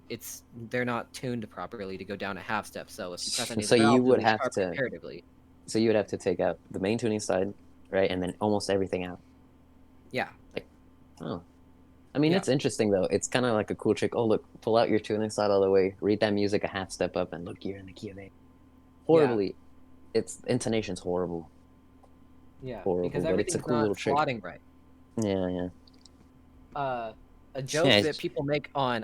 they're not tuned properly to go down a half step. So if you press any of the So you valves, would it'll be have sharp to- comparatively. So you would have to take out the main tuning slide, right, and then almost everything out. Yeah. Oh. I mean, Yeah. It's interesting, though. It's kind of like a cool trick. Oh, look, pull out your tuning slide all the way, read that music a half step up, and look, you're in the key of A. Horribly. Its intonation's horrible. Yeah, Horrible, because but it's a everything's cool not little trick. slotting right. Yeah. A joke Yeah, that people make on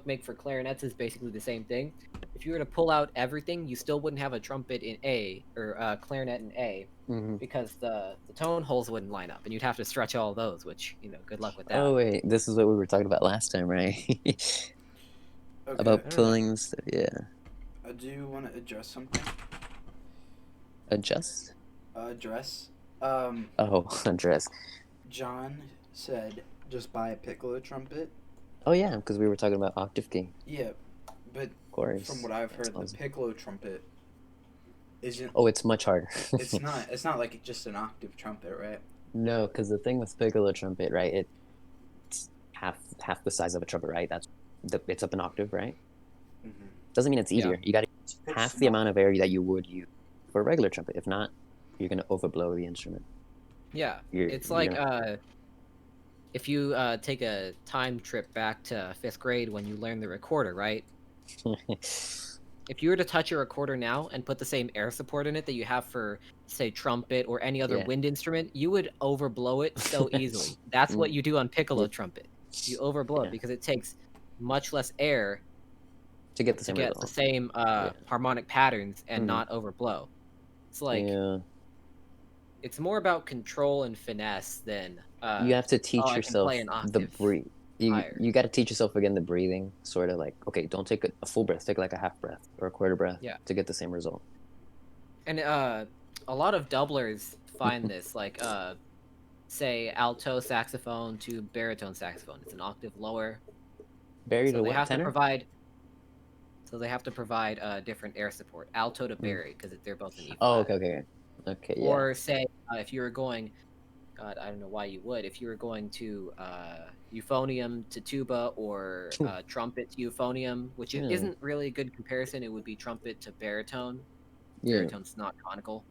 make for clarinets is basically the same thing. If you were to pull out everything, you still wouldn't have a trumpet in A or clarinet in A, Mhm. because the tone holes wouldn't line up, and you'd have to stretch all those. Which, good luck with that. Oh, wait. This is what we were talking about last time, right? Okay. About pulling stuff, yeah. I do want to address something. Adjust? Address. Oh, address. John said just buy a piccolo trumpet. Oh, yeah, because we were talking about octave key. Yeah, but Of course. from what I've heard, That's the piccolo trumpet isn't. Oh, it's much harder. It's not like just an octave trumpet, right? No, because the thing with piccolo trumpet, right? It's half the size of a trumpet, right? It's up an octave, right? Mm-hmm. Doesn't mean it's easier. Yeah. You got It's to pitched half the up. amount of air that you would use for a regular trumpet. If not, you're gonna overblow the instrument. Yeah, it's You're like gonna... if you take a time trip back to 5th grade when you learned the recorder, right? If you were to touch a recorder now and put the same air support in it that you have for, say, trumpet or any other Yeah. wind instrument, you would overblow it so easily. That's what you do on piccolo Yeah. trumpet. You overblow Yeah. it because it takes much less air to get the to same get result. the same Yeah. harmonic patterns and Mhm. not overblow. It's like Yeah. it's more about control and finesse than You have to teach I can play yourself an the octave breathe. higher. You got to teach yourself again the breathing, sort of like, okay, don't take a full breath, take like a half breath or a quarter breath Yeah. to get the same result. And a lot of doublers find this, like say alto saxophone to baritone saxophone. It's an octave lower. Bari So to they what, have tenor? to provide different air support. Alto to bari because they're both in E flat. Oh, okay. Okay, yeah. Or say if you were going, God, I don't know why you would. If you were going to euphonium to tuba or trumpet to euphonium, which Yeah. isn't really a good comparison. It would be trumpet to baritone. Yeah. Baritone's not conical.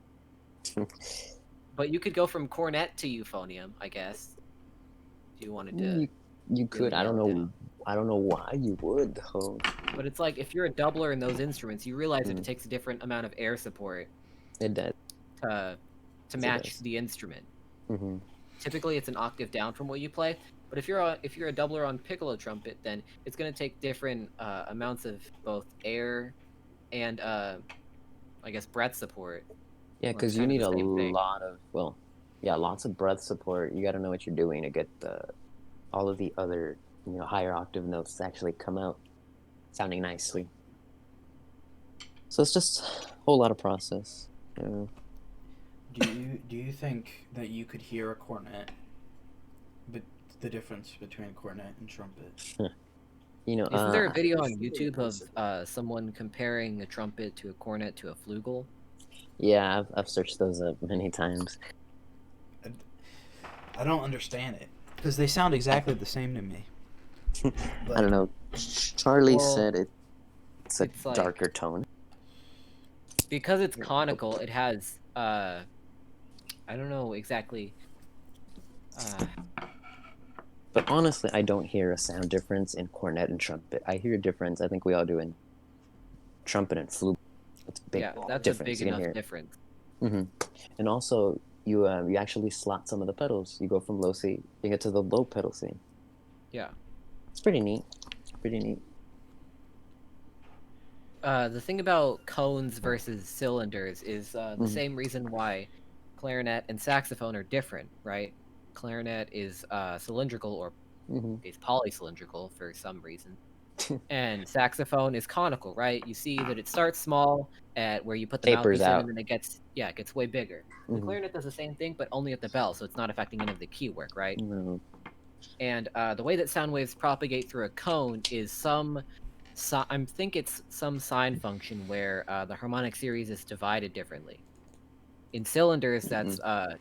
But you could go from cornet to euphonium, I guess. If you wanted to. You could. really I don't nail it know. down. I don't know why you would though. But it's like if you're a doubler in those instruments, you realize that Mm. it takes a different amount of air support It does. to It match does. the instrument. Mm-hmm. Typically, it's an octave down from what you play. But if you're a doubler on piccolo trumpet, then it's going to take different amounts of both air and I guess breath support. Yeah, Well, it's because you kind of need the a same thing. lot of lots of breath support. You got to know what you're doing to get all of the other higher octave notes to actually come out sounding nicely. So it's just a whole lot of process. Yeah. Do you think that you could hear a cornet, but the difference between a cornet and trumpet? Isn't there a video on YouTube of someone comparing a trumpet to a cornet to a flugel? Yeah, I've searched those up many times. I don't understand it because they sound exactly the same to me. I don't know. Charlie said it's a like, darker tone. Because it's conical, it has I don't know exactly. But honestly, I don't hear a sound difference in cornet and trumpet. I hear a difference. I think we all do in trumpet and flute. It's a big that's difference. a big enough difference. Mm-hmm. And also, you actually slot some of the pedals. You go from low C, you get to the low pedal C. Yeah. It's pretty neat. Pretty neat. The thing about cones versus cylinders is the same reason why clarinet and saxophone are different, right? Clarinet is cylindrical or is polycylindrical for some reason. And saxophone is conical, right? You see that it starts small at where you put the Tapers mouthpiece in, out. and then it gets way bigger. The clarinet does the same thing, but only at the bell, so it's not affecting any of the key work, right? No. And the way that sound waves propagate through a cone is I think it's some sine function where the harmonic series is divided differently. In cylinders, that's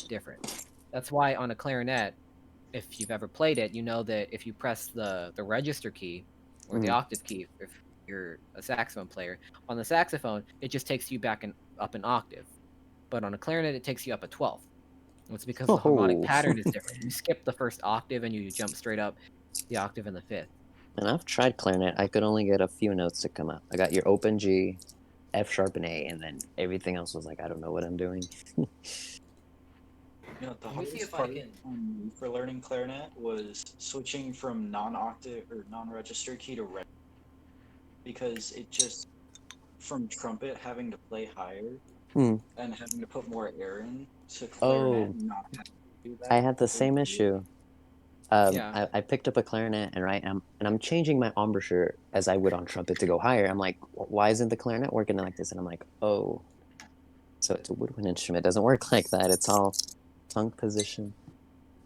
different. That's why on a clarinet, if you've ever played it, you know that if you press the register key or the octave key, if you're a saxophone player, on the saxophone, it just takes you up an octave. But on a clarinet, it takes you up a 12th. It's because the harmonic pattern is different. You skip the first octave and you jump straight up the octave in the 5th. And I've tried clarinet. I could only get a few notes to come out. I got your open G, F sharp and A, and then everything else was like, I don't know what I'm doing. The hardest part for learning clarinet was switching from non-octave or non-register key to register, because it just, from trumpet having to play higher and having to put more air in to clarinet not having to do that. I had the same issue. I picked up a clarinet and I'm changing my embouchure as I would on trumpet to go higher. I'm like, why isn't the clarinet working like this? And I'm like, oh, so it's a woodwind instrument. It doesn't work like that. It's all tongue position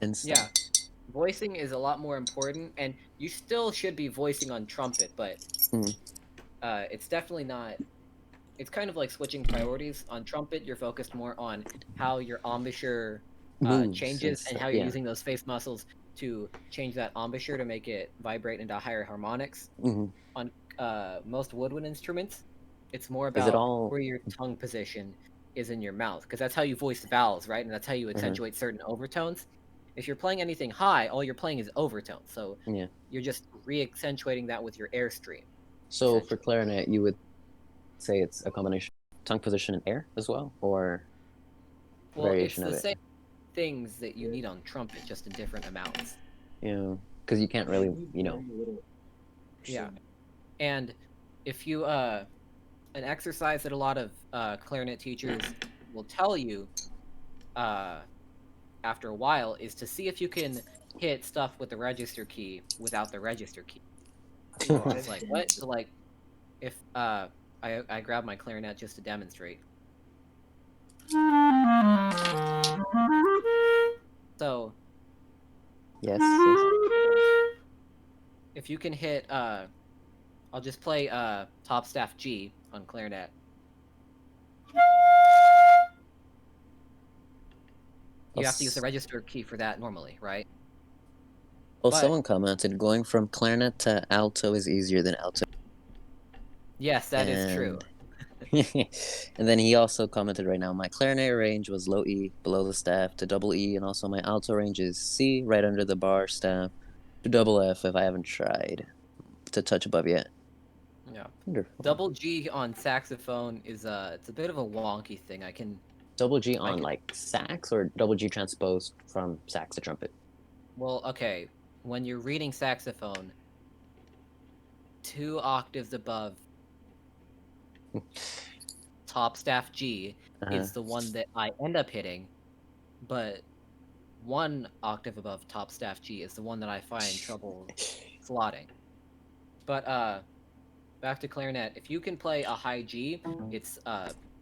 and stuff. Yeah, voicing is a lot more important, and you still should be voicing on trumpet, but it's definitely not. It's kind of like switching priorities. On trumpet, you're focused more on how your embouchure changes and how you're using those face muscles to change that embouchure to make it vibrate into higher harmonics. On most woodwind instruments, it's more about where your tongue position is in your mouth, because that's how you voice vowels, right? And that's how you accentuate certain overtones. If you're playing anything high, all you're playing is overtones, so you're just re-accentuating that with your airstream. So for clarinet, you would say it's a combination of tongue position and air as well, or variation of it? It's the same things that you need on trumpet, just in different amounts. Yeah, because you can't really, Yeah, and if you an exercise that a lot of clarinet teachers will tell you after a while is to see if you can hit stuff with the register key without the register key. It's like, what? So like, if I grab my clarinet just to demonstrate. So yes. If you can hit I'll just play top staff G on clarinet. You have to use the register key for that normally, right? Well, someone commented going from clarinet to alto is easier than alto. Yes, that is true. And then he also commented right now, my clarinet range was low E, below the staff, to double E, and also my alto range is C, right under the bar staff, to double F if I haven't tried to touch above yet. Yeah. Wonderful. Double G on saxophone is it's a bit of a wonky thing. Double G on like sax, or double G transposed from sax to trumpet? Well, okay. When you're reading saxophone, 2 octaves above top staff G is the one that I end up hitting, but 1 octave above top staff G is the one that I find trouble slotting. But back to clarinet, if you can play a high G, it's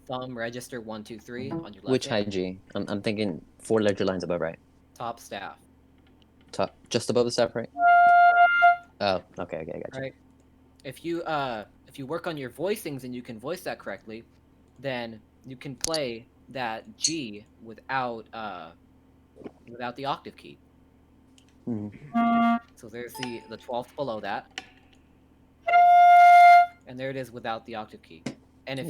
thumb register 1 2 3 on your left. Which hand. high G? I'm thinking 4 ledger lines above, right? Top staff. Top, just above the staff, right? Oh, okay, I gotcha. Right. If you work on your voicings and you can voice that correctly, then you can play that G without the octave key. So there's the 12th below that, and there it is without the octave key. And if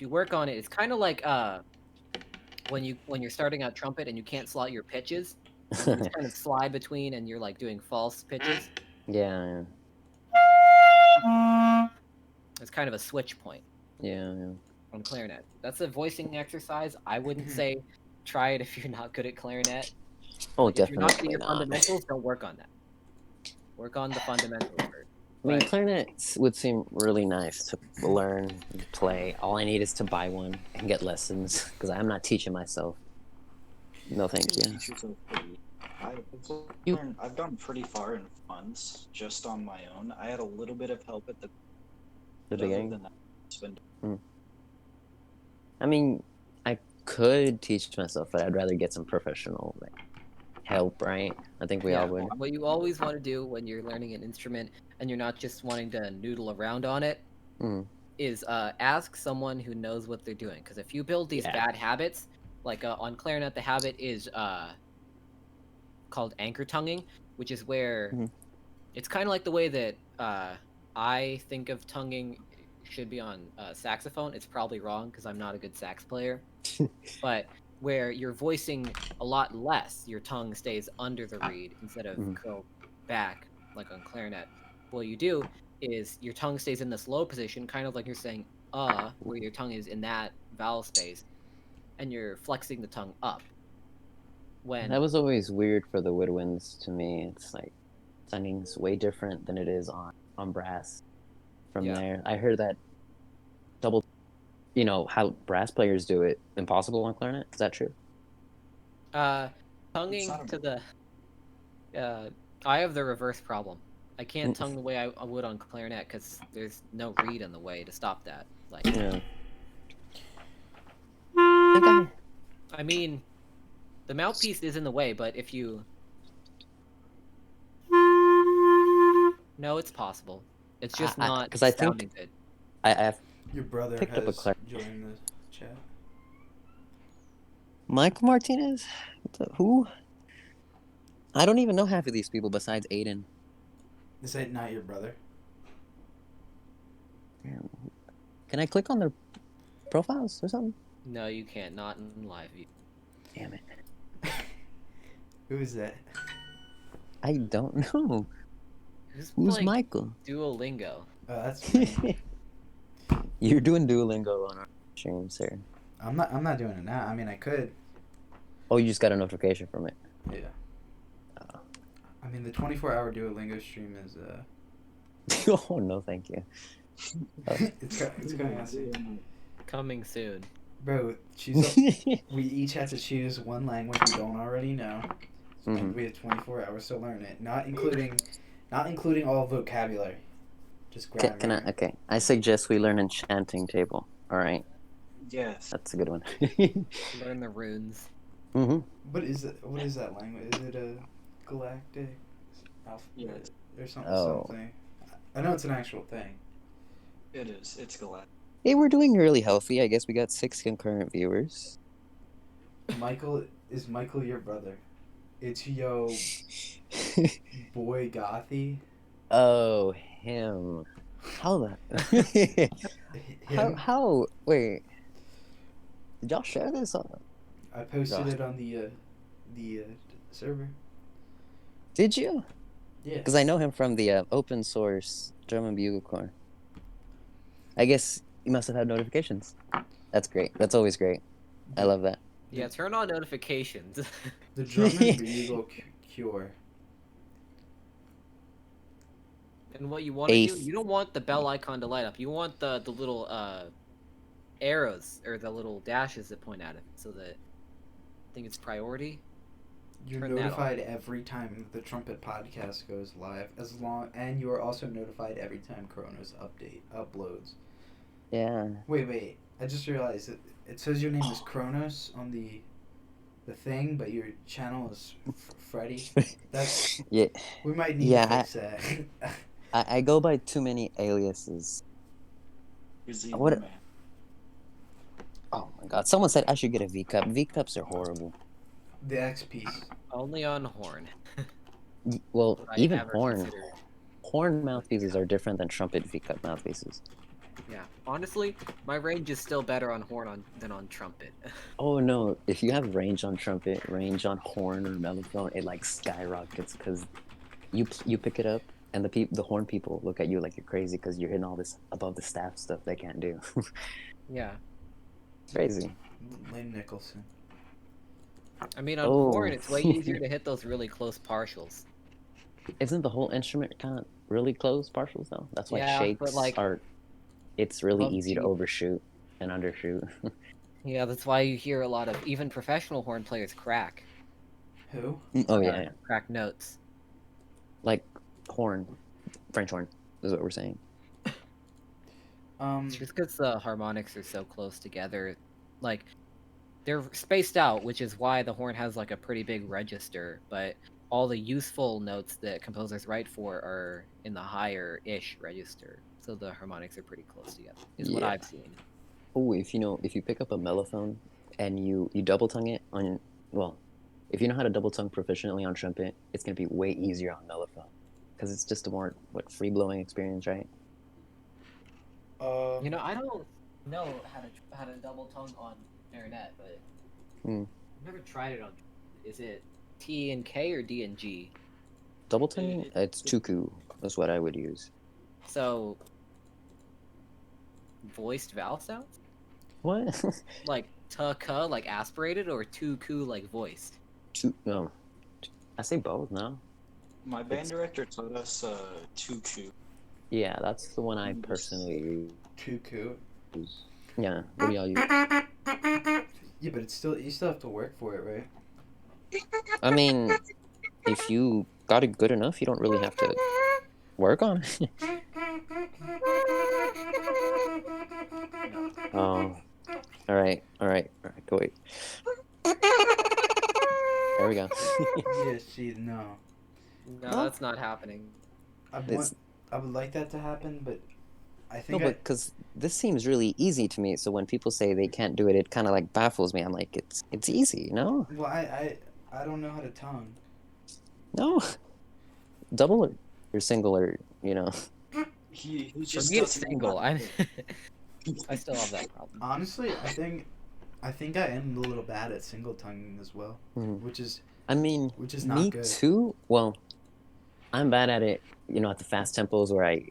you work on it, it's kind of like when you're starting out trumpet and you can't slot your pitches, you just kind of slide between and you're like doing false pitches. Yeah. It's kind of a switch point. Yeah. On clarinet. That's a voicing exercise. I wouldn't say try it if you're not good at clarinet. Oh, If definitely you're not good at your fundamentals, don't work on that. Work on the fundamentals first. I mean, clarinet would seem really nice to learn and play. All I need is to buy one and get lessons, because I'm not teaching myself. No, thank you. I've gone pretty far in funds just on my own. I had a little bit of help at the beginning. I mean, I could teach myself, but I'd rather get some professional help, right? I think we all would. What you always want to do when you're learning an instrument and you're not just wanting to noodle around on it is ask someone who knows what they're doing. Because if you build these bad habits, like on clarinet, the habit is called anchor tonguing, which is where it's kind of like the way that I think of tonguing should be on saxophone. It's probably wrong because I'm not a good sax player, but where you're voicing a lot less, your tongue stays under the reed instead of curled back like on clarinet. What you do is your tongue stays in this low position, kind of like you're saying where your tongue is in that vowel space, and you're flexing the tongue up. That was always weird for the woodwinds to me. It's like tonguing's way different than it is on brass. From there, I heard that double, how brass players do it, impossible on clarinet. Is that true? Tonguing to the I have the reverse problem. I can't tongue the way I would on clarinet because there's no reed in the way to stop that. I mean, the mouthpiece is in the way, but if you it's possible. It's just not because I think good. I have your brother picked has up a joined the chat. Michael Martinez? Who? I don't even know half of these people besides Aiden. Is that not your brother? Can I click on their profiles or something? No, you can't. Not in live view. Damn it. Who is that? I don't know. Who's Who's Michael? Duolingo? Oh, that's me. You're doing Duolingo on our stream, sir. I'm not doing it now. I mean, I could. Oh, you just got a notification from it. Yeah. I mean, the 24-hour Duolingo stream is Oh no, thank you. it's coming out soon. Coming soon. Bro, we each have to choose one language we don't already know, and we have 24 hours to learn it. Not including all vocabulary, just grammar. Okay. I suggest we learn enchanting table. All right. Yes. That's a good one. Learn the runes. What is that language? Is it a galactic alphabet or something? Oh. Something? I know it's an actual thing. It is. It's galactic. Hey, we're doing really healthy. I guess we got 6 concurrent viewers. Michael your brother? It's yo boy Gothy. Oh, him. How the? How? Wait. Did y'all share this on? I posted it on the server. Did you? Yeah. Because I know him from the open source German Bugle Corps. I guess you must have had notifications. That's great. That's always great. I love that. Yeah, turn on notifications. The German Bugle Cure. And what you want to do, you don't want the bell icon to light up. You want the little arrows or the little dashes that point at it, so that I think it's priority. You're notified every time the Trumpet Podcast goes live, and you are also notified every time Kronos uploads. Yeah. Wait. I just realized it says your name is Kronos on the thing, but your channel is Fredy. That's yeah. We might need to fix that. I go by too many aliases. What? Oh my god! Someone said I should get a V cup. V cups are horrible. The X piece. Only on horn. Well, even horn mouthpieces are different than trumpet V cup mouthpieces. Yeah, honestly, my range is still better on horn than on trumpet. Oh no! If you have range on trumpet, range on horn or mellophone, it like skyrockets because you pick it up, and the horn people look at you like you're crazy because you're hitting all this above the staff stuff they can't do. Yeah. It's crazy. Lane Nicholson. I mean, on horn, it's way easier to hit those really close partials. Isn't the whole instrument kind of really close partials though? That's why shakes are. It's really easy to overshoot and undershoot. Yeah, that's why you hear a lot of even professional horn players crack. Who? Oh yeah. Crack notes. Like horn, French horn is what we're saying. It's just because the harmonics are so close together, like they're spaced out, which is why the horn has like a pretty big register, but all the useful notes that composers write for are in the higher-ish register, so the harmonics are pretty close together, is what I've seen. Oh, if you pick up a mellophone and you double tongue it on, well, if you know how to double tongue proficiently on trumpet, it's gonna be way easier on mellophone, because it's just a more free blowing experience, right? You know, I don't know how to double tongue on clarinet, but I've never tried it on. Is it T and K or D and G? Double tongue? It's tuku. That's what I would use. So, voiced vowel sounds? What? Like ta-ka, like aspirated, or tu-ku, like voiced? No. I say both, no? My band director taught us tuku. Yeah, that's the one I personally use. Tuku. Yeah, what do y'all use? Yeah, but it's still you still have to work for it, right? I mean, if you got it good enough, you don't really have to work on it. Oh. Alright, go wait. There we go. Yeah, see, no. No, that's not happening. I would like that to happen, but I think No, but because this seems really easy to me. So when people say they can't do it, it kind of like baffles me. I'm like, it's easy, no? Well, I don't know how to tongue. No, double or single or He For just me, it's doesn't single. want I still have that problem. Honestly, I think I am a little bad at single tonguing as well, which is I mean, not me good. too. Well, I'm bad at it. At the fast tempos where I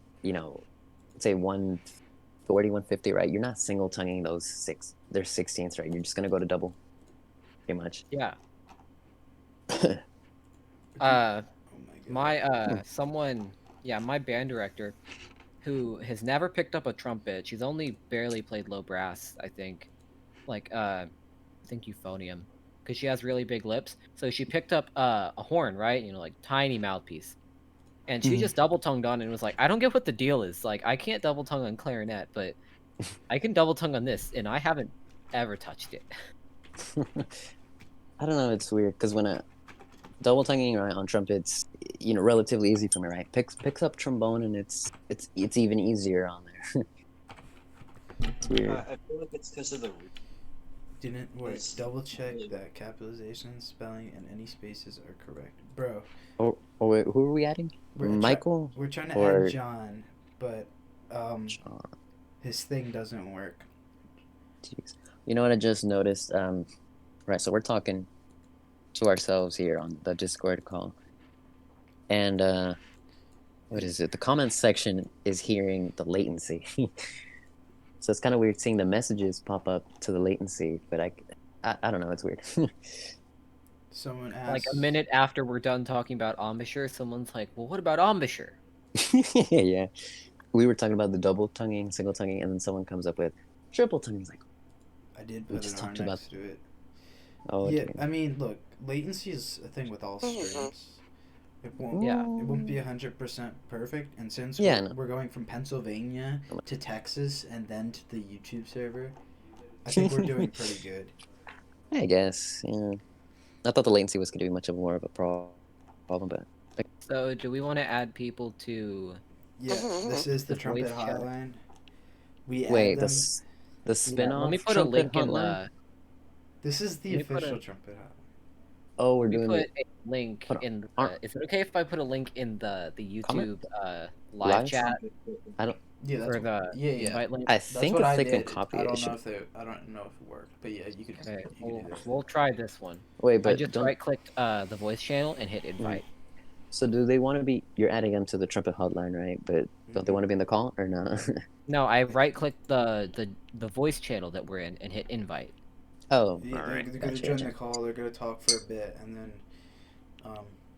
say 140, 150, right? You're not single tonguing those they're 16ths, right? You're just gonna go to double, pretty much. Yeah. Oh my God. My band director, who has never picked up a trumpet. She's only barely played low brass, I think. I think euphonium, because she has really big lips. So she picked up a horn, right? Like tiny mouthpiece. And she just double tongued on it and was like, I don't get what the deal is. Like, I can't double tongue on clarinet, but I can double tongue on this, and I haven't ever touched it. I don't know, it's weird because when double tonguing right on trumpets, relatively easy for me, right? Picks up trombone and it's even easier on there. It's weird. I feel like it's because of the. Double check that capitalization, spelling, and any spaces are correct, bro. Oh wait, who are we adding? Michael? We're trying to add John, but John. his thing doesn't work. Jeez. You know what I just noticed? Right, so we're talking to ourselves here on the Discord call. And what is it? The comments section is hearing the latency. So it's kind of weird seeing the messages pop up to the latency, but I don't know, it's weird. Someone asked, like a minute after we're done talking about embouchure, someone's like, well, what about embouchure? Yeah. We were talking about the double tonguing, single tonguing, and then someone comes up with triple tonguing. It's like, I did put an R next to it. Oh, yeah, okay. I mean, look, latency is a thing with all strings. It won't. Yeah. It won't be 100% perfect, and since we're going from Pennsylvania to Texas and then to the YouTube server, I think we're doing pretty good. I guess. Yeah. I thought the latency was going to be much more of a problem, but. So, do we want to add people to? Yeah, this is the Trumpet voice chat. Hotline. Wait, the spin-off. Let me put a Trumpet link Hotline? in the. This is the official Trumpet Hotline. Oh, we're Let me doing put it. a link in. Aren't- Is it okay if I put a link in the YouTube Comment? live Live? chat I don't. Yeah, that's or the yeah. invite link? I That's think what if I they can did. copy I it, don't it know should. if I don't know if it worked, but yeah, you could. Okay, You can do this. we'll try this one. Wait, I but just don't. right-clicked the voice channel and hit invite. So do they want to be? You're adding them to the Trumpet Hotline, right? But don't they want to be in the call or not? No, I right-clicked the voice channel that we're in and hit invite. Oh, Yeah, all right. they're gonna Gotcha, join gotcha. the call. They're gonna talk for a bit, and then,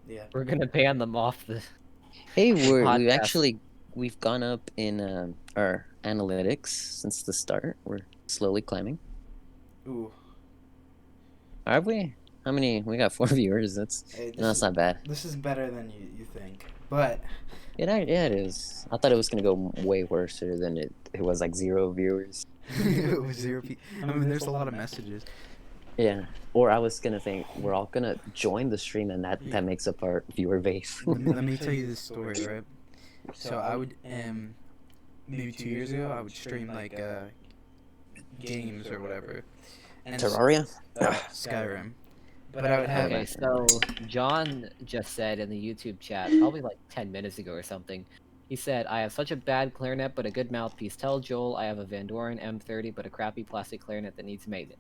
yeah. We're gonna ban them off the. Hey, podcast. we've gone up in our analytics since the start. We're slowly climbing. Ooh. Are we? How many? We got 4 viewers. That's not bad. This is better than you think, but. Yeah, it is. I thought it was gonna go way worse than it was like 0 viewers. It was 0 people. I mean, there's a lot of messages. Yeah. Or I was gonna think we're all gonna join the stream and that makes up our viewer base. Let me tell you this story, right? So I would maybe 2 years ago I would stream like games or whatever. And Terraria? Skyrim. But I would have Okay, so John just said in the YouTube chat, probably like 10 minutes ago or something, he said, I have such a bad clarinet but a good mouthpiece. Tell Joel I have a Van Doren M30 but a crappy plastic clarinet that needs maintenance.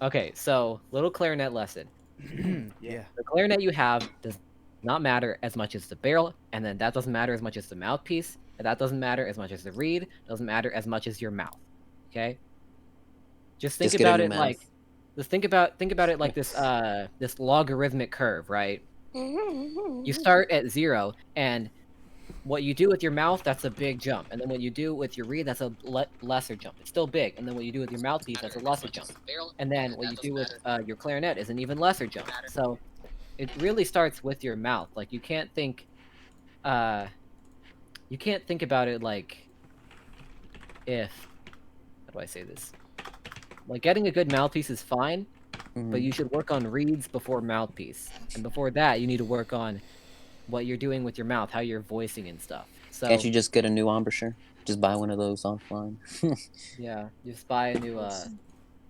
Okay, so little clarinet lesson. Yeah. The clarinet you have does not matter as much as the barrel, and then that doesn't matter as much as the mouthpiece, and that doesn't matter as much as the reed, doesn't matter as much as your mouth. Okay? Just think about it like think about it like this this logarithmic curve, right? You start at 0, and what you do with your mouth, that's a big jump, and then what you do with your reed, that's a lesser jump. It's still big, and then what you do with your mouthpiece, that's a lesser jump, and then what you do with your clarinet is an even lesser jump. So it really starts with your mouth. Like you can't think about it like if how do I say this? Like getting a good mouthpiece is fine, but you should work on reeds before mouthpiece, and before that, you need to work on what you're doing with your mouth, how you're voicing and stuff. So Can't you just get a new embouchure? Just buy one of those offline. yeah, just buy a new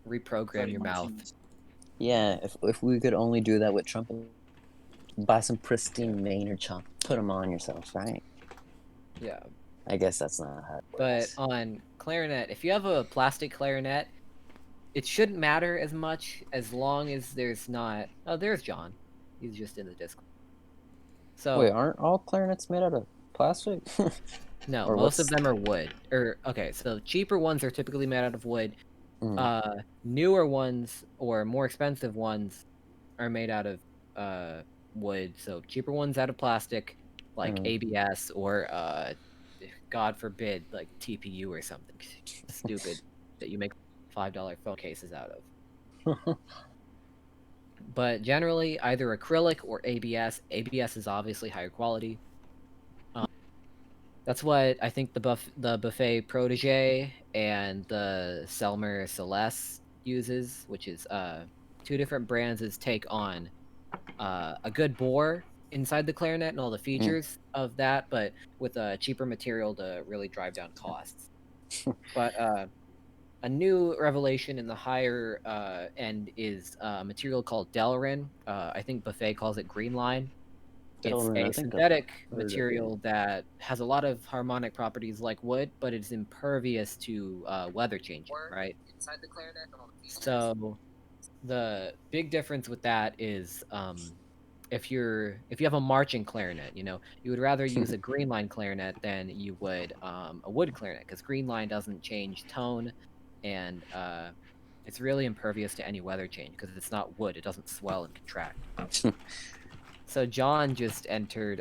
reprogram Fredy your mouth. Martinez. Yeah, if we could only do that with trumpet, buy some pristine Maynard chop, put them on yourself, right? Yeah. I guess that's not how it But works. on clarinet, if you have a plastic clarinet, it shouldn't matter as much as long as there's not. Oh, there's John. He's just in the Discord. So Wait, aren't all clarinets made out of plastic? no, or most what's- of them are wood. Or okay, so cheaper ones are typically made out of wood. Newer ones or more expensive ones are made out of wood. So cheaper ones out of plastic, like ABS or God forbid, like TPU or something stupid that you make $5 phone cases out of. But generally, either acrylic or ABS. ABS is obviously higher quality. That's what I think the Buffet Protege and the Selmer Celeste uses, which is two different brands' take on a good bore inside the clarinet and all the features of that, but with a cheaper material to really drive down costs. But a new revelation in the higher end is a material called Delrin. I think Buffet calls it Green Line. It's Delrin, I a think synthetic I've heard of material that has a lot of harmonic properties like wood, but it's impervious to weather changing, right? Inside the clarinet. So the big difference with that is if you have a marching clarinet, you would rather use a green line clarinet than you would a wood clarinet, because green line doesn't change tone, and it's really impervious to any weather change because it's not wood. It doesn't swell and contract. So John just entered.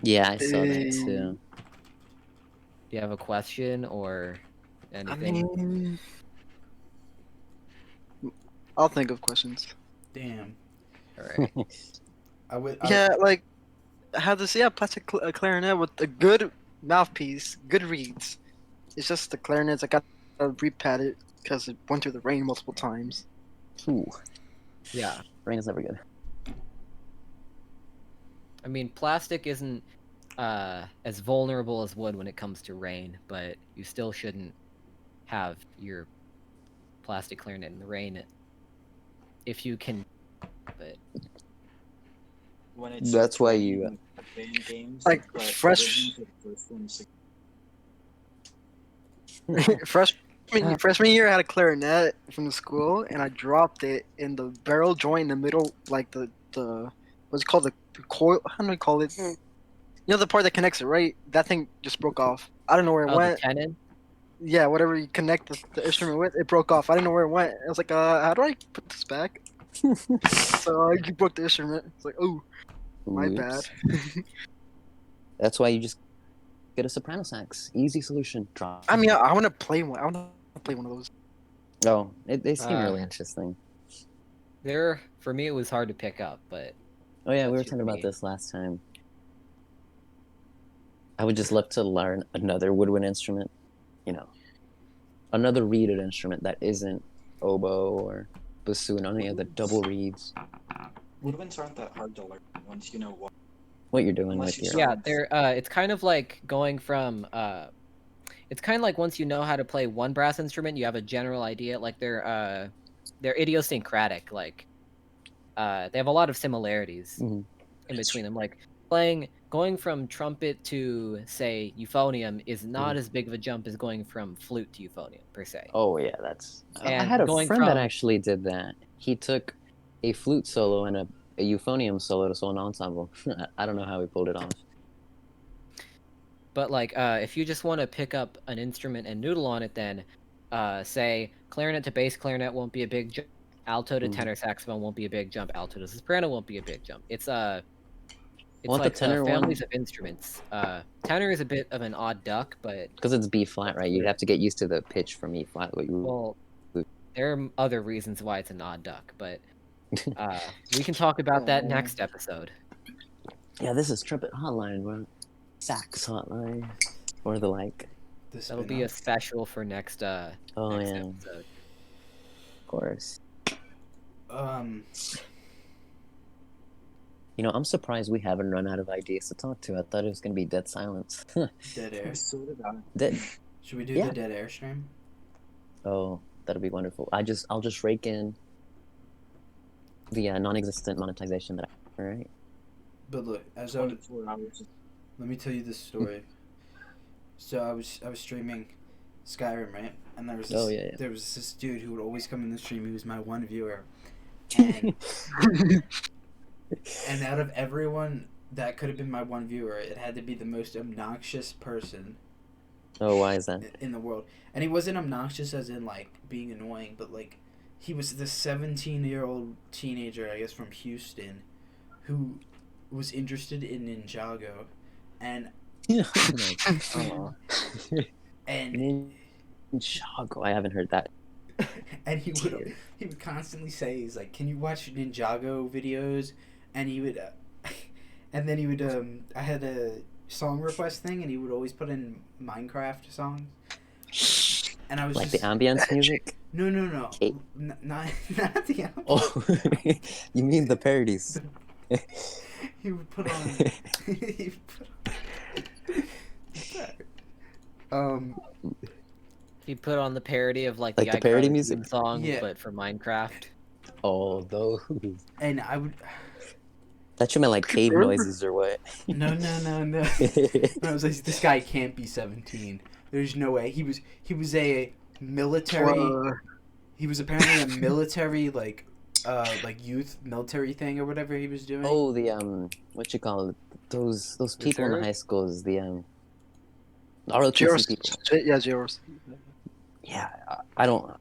Yeah, I saw that too. Do you have a question or anything? I mean, I'll think of questions. Damn. All right. Yeah, like I have this plastic clarinet with a good mouthpiece, good reeds. It's just the clarinets I got to repad it because it went through the rain multiple times. Ooh, Yeah. rain is never good. I mean, plastic isn't as vulnerable as wood when it comes to rain, but you still shouldn't have your plastic clarinet in the rain if you can. But When it's That's why you- in band games, Like, but fresh- the first one's Freshman year, I had a clarinet from the school, and I dropped it in the barrel joint in the middle, like the what's it called, the coil? How do I call it? You know the part that connects it, right? That thing just broke off. I don't know where it the went. tenon. Yeah, whatever you connect the instrument with, it broke off. I didn't know where it went. I was like, how do I put this back? So you broke the instrument. It's like, oh, my Oops. bad. That's why you just get a soprano sax. Easy solution. Drop. I mean, I want to play one. I want to play one of those. Oh, they seem Uh, really interesting. For me, it was hard to pick up, but Oh yeah, we were that's talking about me. this last time. I would just love to learn another woodwind instrument. Another reeded instrument that isn't oboe or bassoon. Only the double reeds. woodwinds aren't that hard to learn once you know what. What you're doing Unless with you your start- yeah, it's kind of like going from it's kind of like once you know how to play one brass instrument, you have a general idea. Like they're idiosyncratic. Like they have a lot of similarities Mhm. in between them. Like going from trumpet to say euphonium is not as big of a jump as going from flute to euphonium per se. Oh yeah, that's. I And had a going friend that from- actually did that. He took a flute solo and a euphonium solo to an ensemble. I don't know how he pulled it off. But like if you just want to pick up an instrument and noodle on it, then say clarinet to bass clarinet won't be a big jump. Alto to tenor saxophone won't be a big jump. Alto to soprano won't be a big jump. It's Want the like tenor one? families of instruments. Tenor is a bit of an odd duck, but Because it's B flat, right? You have to get used to the pitch from E flat. well, there are other reasons why it's an odd duck, but we can talk about that next episode. Yeah, this is Trumpet Hotline, or Sax Hotline, or the like. That'll be a special for next Oh next yeah, episode. of course. You know, I'm surprised we haven't run out of ideas to talk to. I thought it was gonna be dead silence. Dead air. Dead. Should we do Yeah. the dead air stream? Oh, that'll be wonderful. I'll just rake in the non-existent monetization that I. All right. But look, as I 24 hours. let me tell you this story. So I was streaming Skyrim, right? And there was this, there was this dude who would always come in the stream. He was my one viewer, and and out of everyone that could have been my one viewer, it had to be the most obnoxious person. Oh, why is that? In the world. And he wasn't obnoxious as in like being annoying, but like he was this 17-year-old teenager, I guess from Houston, who was interested in Ninjago, and and Ninjago, I haven't heard that. And he would constantly say, he's like, "Can you watch Ninjago videos?" And he would and then he would I had a song request thing, and he would always put in Minecraft songs. And I was like just, the ambience music. No. Not the ambience. Oh, you mean the parodies? He would put on. He put on the parody of like the parody music song, but for Minecraft. Oh, those. And I would. That you meant like cave noises or what? No. I was like, this guy can't be 17. There's no way. He was a military. He was apparently a military like youth military thing or whatever he was doing. Oh, the what you call it? Those people in the high schools, the ROTC people. Yeah, JROTC. Yeah, I don't.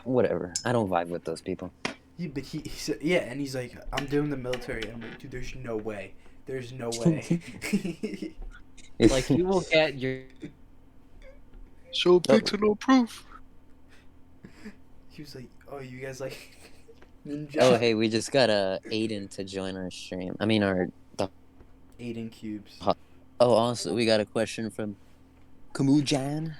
Whatever. I don't vibe with those people. Yeah, but he said, yeah, and he's like, I'm doing the military. And I'm like, dude, there's no way. There's no way. Like, you will get your... Show picture, no proof. He was like, oh, you guys like Ninja? Oh, hey, we just got Aiden to join our stream. I mean, our... Aiden Cubes. Oh, also, we got a question from Kamujan.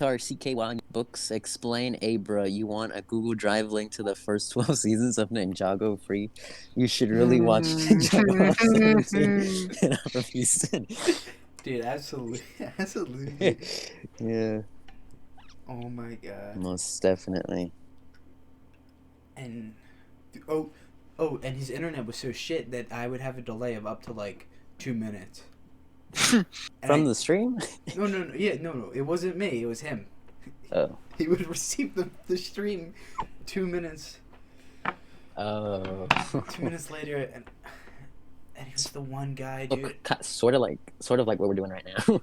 Hrxcky books explain, bruh, you want a Google Drive link to the first 12 seasons of Ninjago free? You should really watch Ninjago 17 and Hrxcky. Dude, absolutely. Yeah. Oh my god. Most definitely. And and his internet was so shit that I would have a delay of up to like 2 minutes. From the stream? No. Yeah, no. It wasn't me. It was him. Oh. He would receive the stream 2 minutes. Oh. 2 minutes later, and he was the one guy, dude. Sort of like what we're doing right now,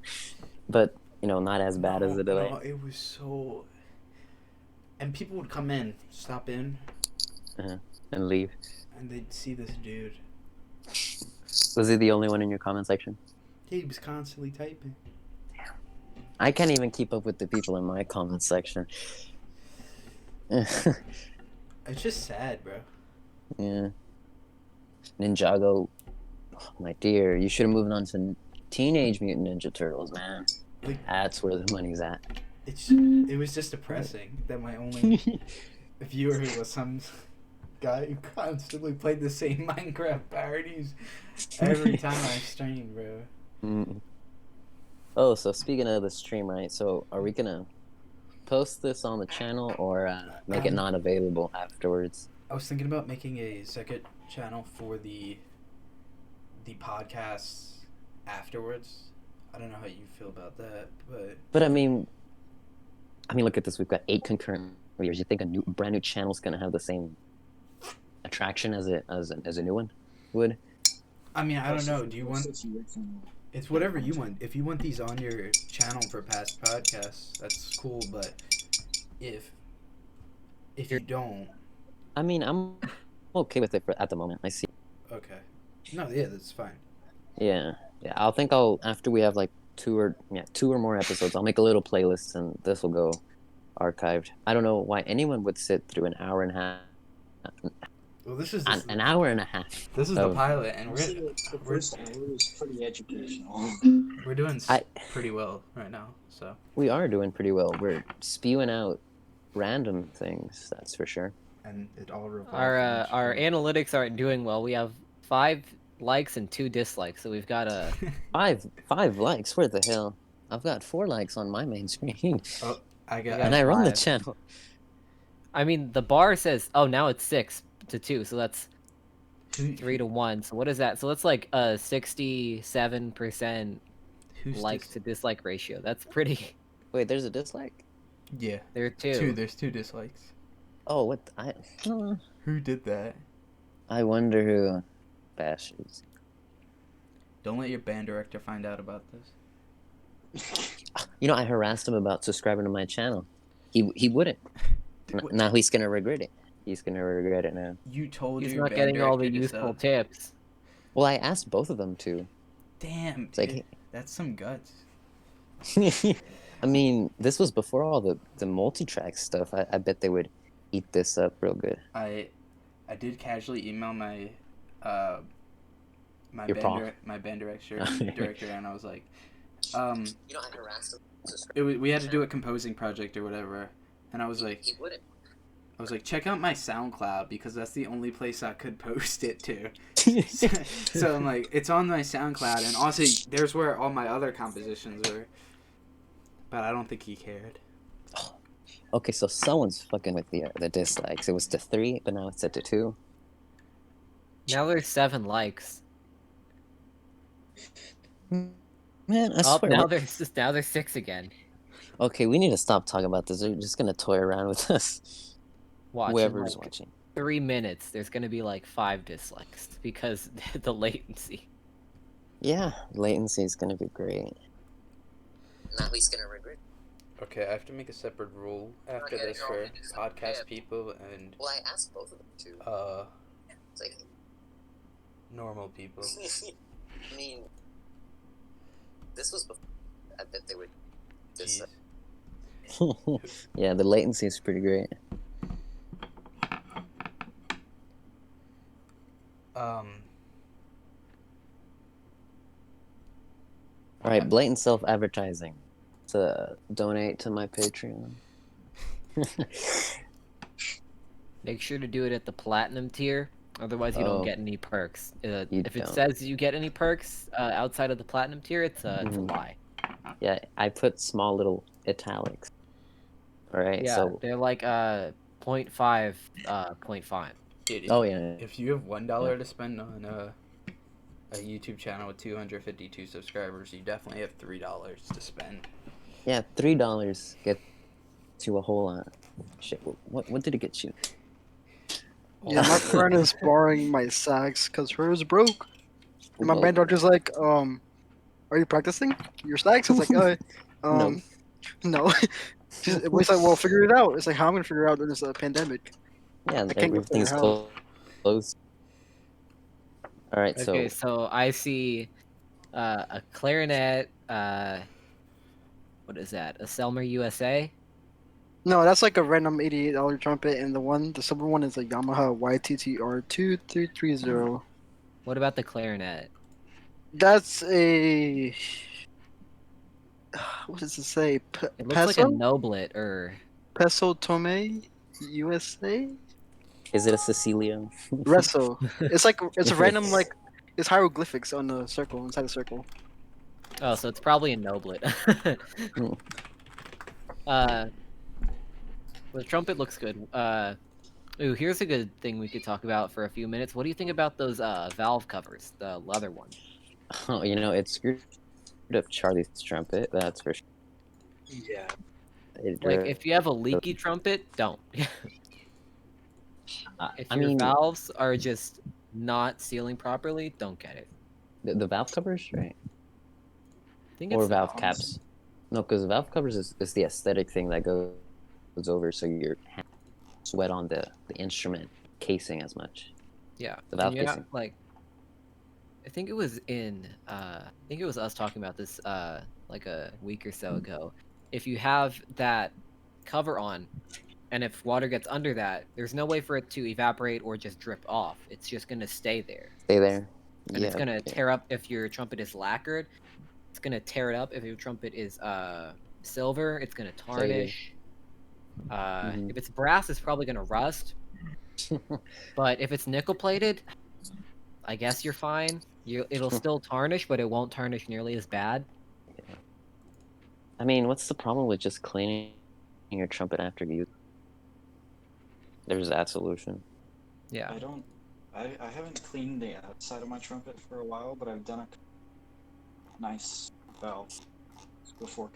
but not as bad as the delay. No, it was so. And people would come in, stop in, and leave, and they'd see this dude. Was he the only one in your comment section? Yeah, he was constantly typing. I can't even keep up with the people in my comment section. It's just sad, bro. Yeah. Ninjago, oh, my dear, you should have moved on to Teenage Mutant Ninja Turtles, man. Like, that's where the money's at. It was just depressing that my only viewer was some guy who constantly played the same Minecraft parodies every time I stream, bro. Mm. Oh, so speaking of the stream, right? So are we gonna post this on the channel or make it not available afterwards? I was thinking about making a second channel for the podcasts afterwards. I don't know how you feel about that, but I mean, look at this. We've got 8 concurrent viewers. You think a brand new channel's gonna have the same attraction as a new one would? I mean, I don't know. Do you want? It's whatever you want. If you want these on your channel for past podcasts, that's cool. But if you don't, I mean, I'm okay with it at the moment. I see. Okay. No, yeah, that's fine. Yeah. I think after we have like 2 or more episodes, I'll make a little playlist and this will go archived. I don't know why anyone would sit through an hour and a half. Well, this is an hour and a half. This is the pilot, and the first hour was pretty educational. We're doing pretty well right now, so we are doing pretty well. We're spewing out random things, that's for sure. and it all revolves. Our analytics aren't doing well. We have 5 likes and 2 dislikes, so we've got a 5 likes. Where the hell? I've got 4 likes on my main screen. Oh, I got. And I run the 5. channel. I mean, the bar says, oh, now it's 6-2, so that's 3-1. So what is that? So that's like a 67% like to dislike ratio. That's pretty. Wait, there's a dislike? Yeah. There are 2. There's 2 dislikes. Oh, what? Who did that? I wonder who bashes. Don't let your band director find out about this. You know, I harassed him about subscribing to my channel. He wouldn't. Now he's gonna regret it. He's gonna regret it now. You told He's your not band getting all the director to useful sub. tips. Well, I asked both of them to. Damn, It's dude. like, That's some guts. I mean, this was before all the multi-track stuff. I bet they would eat this up real good. I did casually email my Your prof. my band director, and I was like, You know, I harassed him. we had to do a composing project or whatever, and I was like, He wouldn't. check out my SoundCloud because that's the only place I could post it to. So I'm like, it's on my SoundCloud, and also there's where all my other compositions are. But I don't think he cared. Okay, so someone's fucking with the dislikes. It was to 3, but now it's set to 2. Now there's 7 likes. Man, I Oh, swear. now there's 6 again. Okay, we need to stop talking about this. They're just gonna toy around with us. Watch. Whoever's in like watching. 3 minutes, there's gonna be like 5 dislikes because the latency. Yeah, latency is gonna be great. Now he's gonna regret. Okay, I have to make a separate rule after this for podcast people and Well, I asked both of them to. It's like, normal people. I mean, this was before. I bet they would. Jeez. Yeah, the latency is pretty great. All right, blatant self-advertising. To donate to my Patreon. Make sure to do it at the platinum tier, otherwise you don't get any perks. If it don't. says you get any perks outside of the platinum tier, it's a lie. Yeah, I put small little italics. All right, Yeah, so they're like 0.5, 0.5. Dude, oh yeah, if you have $1 to spend on a YouTube channel with 252 subscribers, you definitely have $3 to spend. yeah, $3 gets you a whole lot. Shit, what did it get you? Yeah, my friend is borrowing my sax because hers broke. And my band director's like, are you practicing your sax? It's like, no. He's like, well, figure it out. It's like, how am I gonna figure it out during this pandemic? Yeah, I can't go to everything's your house. closed. All right, Okay, so I see a clarinet. What is that? A Selmer USA? No, that's like a random $88 trumpet, and the silver one is a Yamaha YTTR 2330. What about the clarinet? That's a what does it say? It looks like a Noblet or Peso Tome USA. is it a Cecilia? Reso. It's like it's a random like it's hieroglyphics on the circle inside the circle. oh, so it's probably a Noblet. The trumpet looks good. Ooh, here's a good thing we could talk about for a few minutes. What do you think about those valve covers, the leather ones? Oh, you know, it screwed up Charlie's trumpet. That's for sure. Yeah. Like, if you have a leaky trumpet, don't. If your valves are just not sealing properly, don't get it. The valve covers, right? I think Or it's valve caps. No, because valve covers is the aesthetic thing that goes over, so your hands sweat on the instrument casing as much. Yeah. The valve And you're casing. not, like, I think it was us talking about this like a week or so ago. If you have that cover on, and if water gets under that, there's no way for it to evaporate or just drip off. It's just gonna stay there. Stay there. And it's gonna tear up if your trumpet is lacquered. It's gonna tear it up if your trumpet is silver. It's gonna tarnish. If it's brass, it's probably gonna rust. But if it's nickel plated, I guess you're fine. It'll still tarnish, but it won't tarnish nearly as bad. Yeah. I mean, what's the problem with just cleaning your trumpet after you? There's that solution. Yeah. I haven't cleaned the outside of my trumpet for a while, but I've done a nice valve before.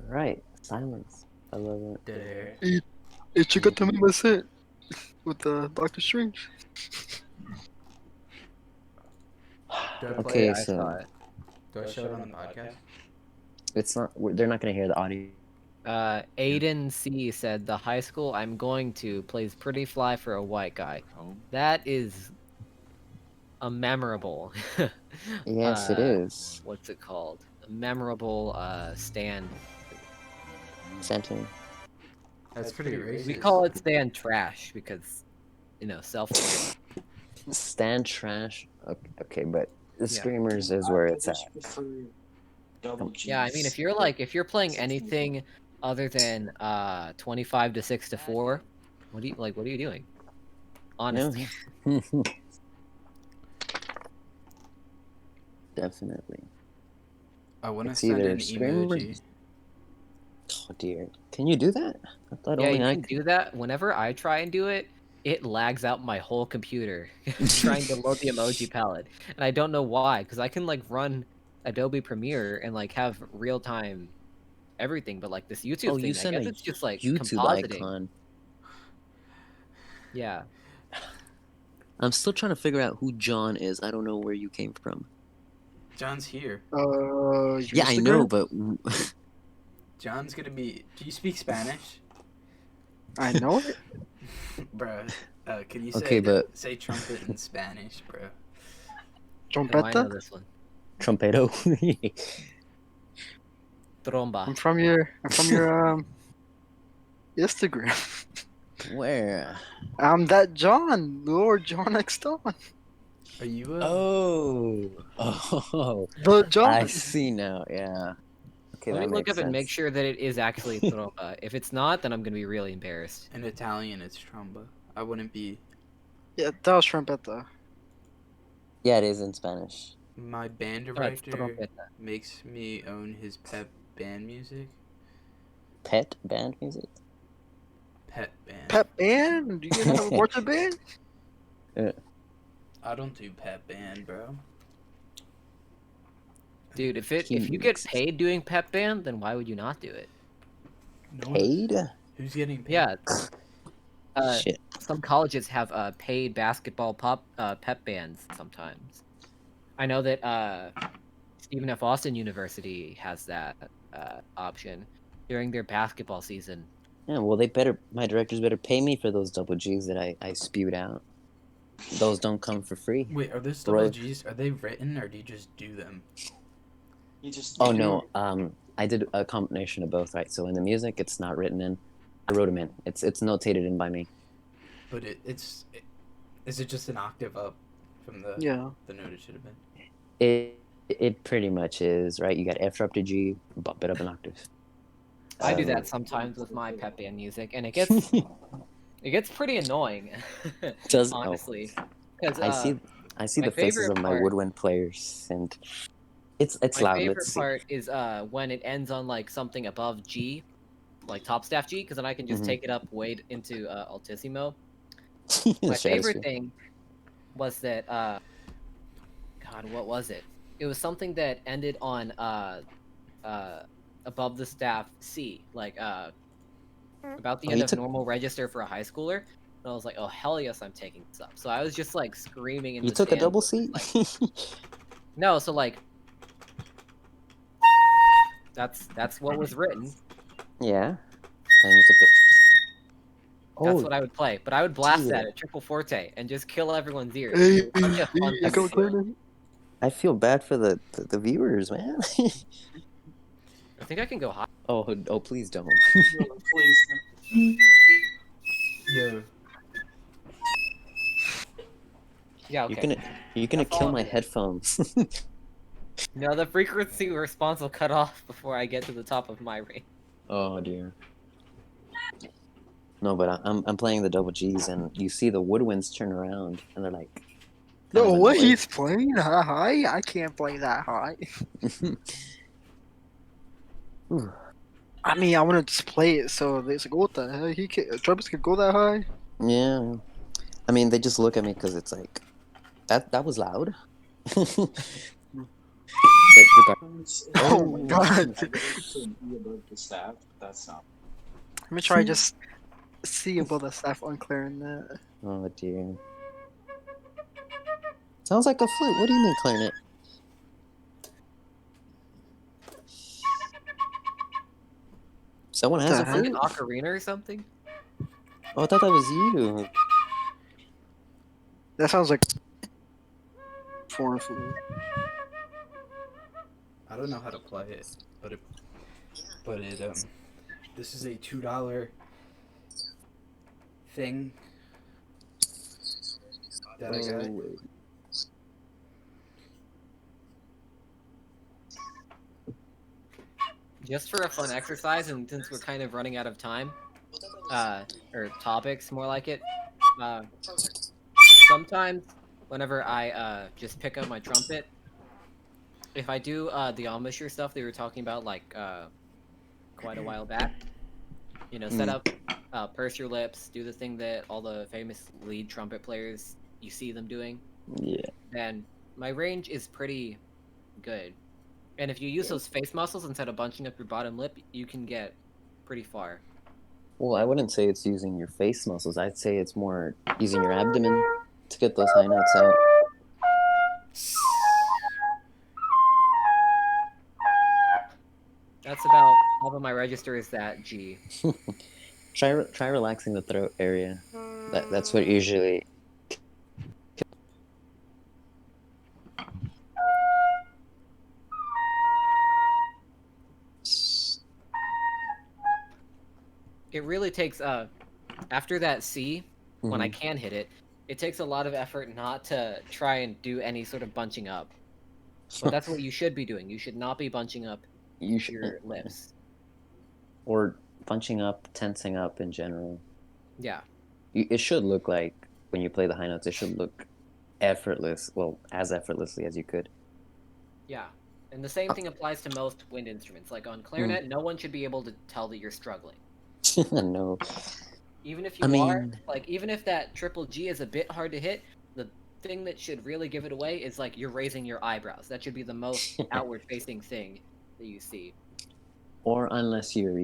Right. Silence. I love it. Dead air. Hey, check out my set with Doctor Strange. Okay, I so saw it. Do I show it on the podcast? it's not. They're not gonna hear the audio. Aiden C said the high school I'm going to plays pretty fly for a white guy. That is a memorable. Yes, it is. What's it called? A memorable stand. Sentiment. That's pretty racist. We call it stand trash because, self. Stand trash. Okay, but the Yeah. Screamers is where it's at. Yeah, I mean, if you're playing anything other than 25 to 6 to 4, what are you doing? Honestly. Yeah. Definitely. I want to It's send either an emoji. Oh dear. Can you do that? I thought Yeah, only you I can do that. Whenever I try and do it, it lags out my whole computer trying to load the emoji palette, and I don't know why. Because I can run Adobe Premiere and have real time everything, but this YouTube Oh, thing, you I sent guess a it's just YouTube compositing. icon. Yeah. I'm still trying to figure out who John is. I don't know where you came from. John's here. Yeah, I know, but John's gonna be. Do you speak Spanish? I know it. Bruh, can you say trumpet in Spanish, bro? Oh, I know Trompeta? this one. Trumpeto. Tromba. I'm from your Instagram. Where? I'm that John, Lord John X Don. Are you Oh, The John. I see now. Yeah. Okay, Let me that look makes up and make sense. sure that it is actually tromba. If it's not, then I'm gonna be really embarrassed. in Italian? It's tromba. I wouldn't be. Yeah, that was Trompeta. Yeah, it is in Spanish. My band Oh, it's director trompeta. makes me own his pet band music. Pet band music? Pet band. Pep band? Do you have a portrait band? I don't do pet band, bro. Dude, if you get paid doing pep band, then why would you not do it? No one- Paid? Who's getting paid? Yeah. Shit. Some colleges have paid basketball pep bands sometimes. I know that Stephen F. Austin University has that option during their basketball season. Yeah, well, my directors better pay me for those double G's that I spewed out. Those don't come for free. Wait, are those double G's? Are they written or do you just do them? You just. Oh, no. I did a combination of both, right? So in the music, it's not written in. I wrote them in. It's notated in by me. But is it just an octave up from the note it should have been? It pretty much is, right? You got F sharp to G, bump it up an octave. I do that sometimes with my pep band music, and it gets pretty annoying. Honestly, because I see the faces of my woodwind players, and it's loud. My favorite part is when it ends on something above G, like top staff G, because then I can just take it up way into altissimo. My favorite thing was that God, what was it? It was something that ended on above the staff C, about the end of normal register for a high schooler. And I was like, oh hell yes, I'm taking this up. So I was just screaming in You the took a stand, double C? No, so that's what was written. Yeah. And you took it. That's what I would play, but I would blast that at triple forte and just kill everyone's ears. Hey, Such a fun I thing come to do. clear. I feel bad for the viewers, man. I think I can go high. Oh, please don't. Please. Yeah. Yeah, okay. You're gonna kill my headphones. No, the frequency response will cut off before I get to the top of my range. Oh dear. No, but I'm playing the double G's, and you see the woodwinds turn around, and they're like, kind Yo, of what annoyed. he's playing that high? I can't play that high. I mean, I want to just play it, so they like, what the hell? Travis could go that high? Yeah. I mean, they just look at me because it's like, that was loud. But Oh my god. To be above the staff, that's not. Let me try just see above the staff on clarinet. Oh dear. Sounds like a flute. What do you mean, clarinet? Someone has a the heck? flute? An ocarina or something? Oh, I thought that was you. That sounds like foreign flute. I don't know how to play it, but this is a $2 thing that I got. Just for a fun exercise, and since we're kind of running out of time, or topics, more like it, sometimes whenever I just pick up my trumpet, if I do the embouchure stuff they were talking about like quite a while back, you know, set up, purse your lips, do the thing that all the famous lead trumpet players, you see them doing, Yeah. then my range is pretty good. And if you use those face muscles instead of bunching up your bottom lip, you can get pretty far. Well, I wouldn't say it's using your face muscles. I'd say it's more using your abdomen to get those high notes out. That's about all of my register is that G. Try relaxing the throat area. That's what usually. It really takes after that C, when I Mhm. can hit it, it takes a lot of effort not to try and do any sort of bunching up. But that's what you should be doing. You should not be bunching up You should, your lips. or bunching up, tensing up in general. Yeah. It should look like when you play the high notes. It should look effortless. Well, as effortlessly as you could. Yeah. And the same thing applies to most wind instruments. Like on clarinet, no one should be able to tell that you're struggling. No. Even if you I are, mean- like, even if that triple G is a bit hard to hit, the thing that should really give it away is, like, you're raising your eyebrows. That should be the most outward-facing thing that you see. Or unless you're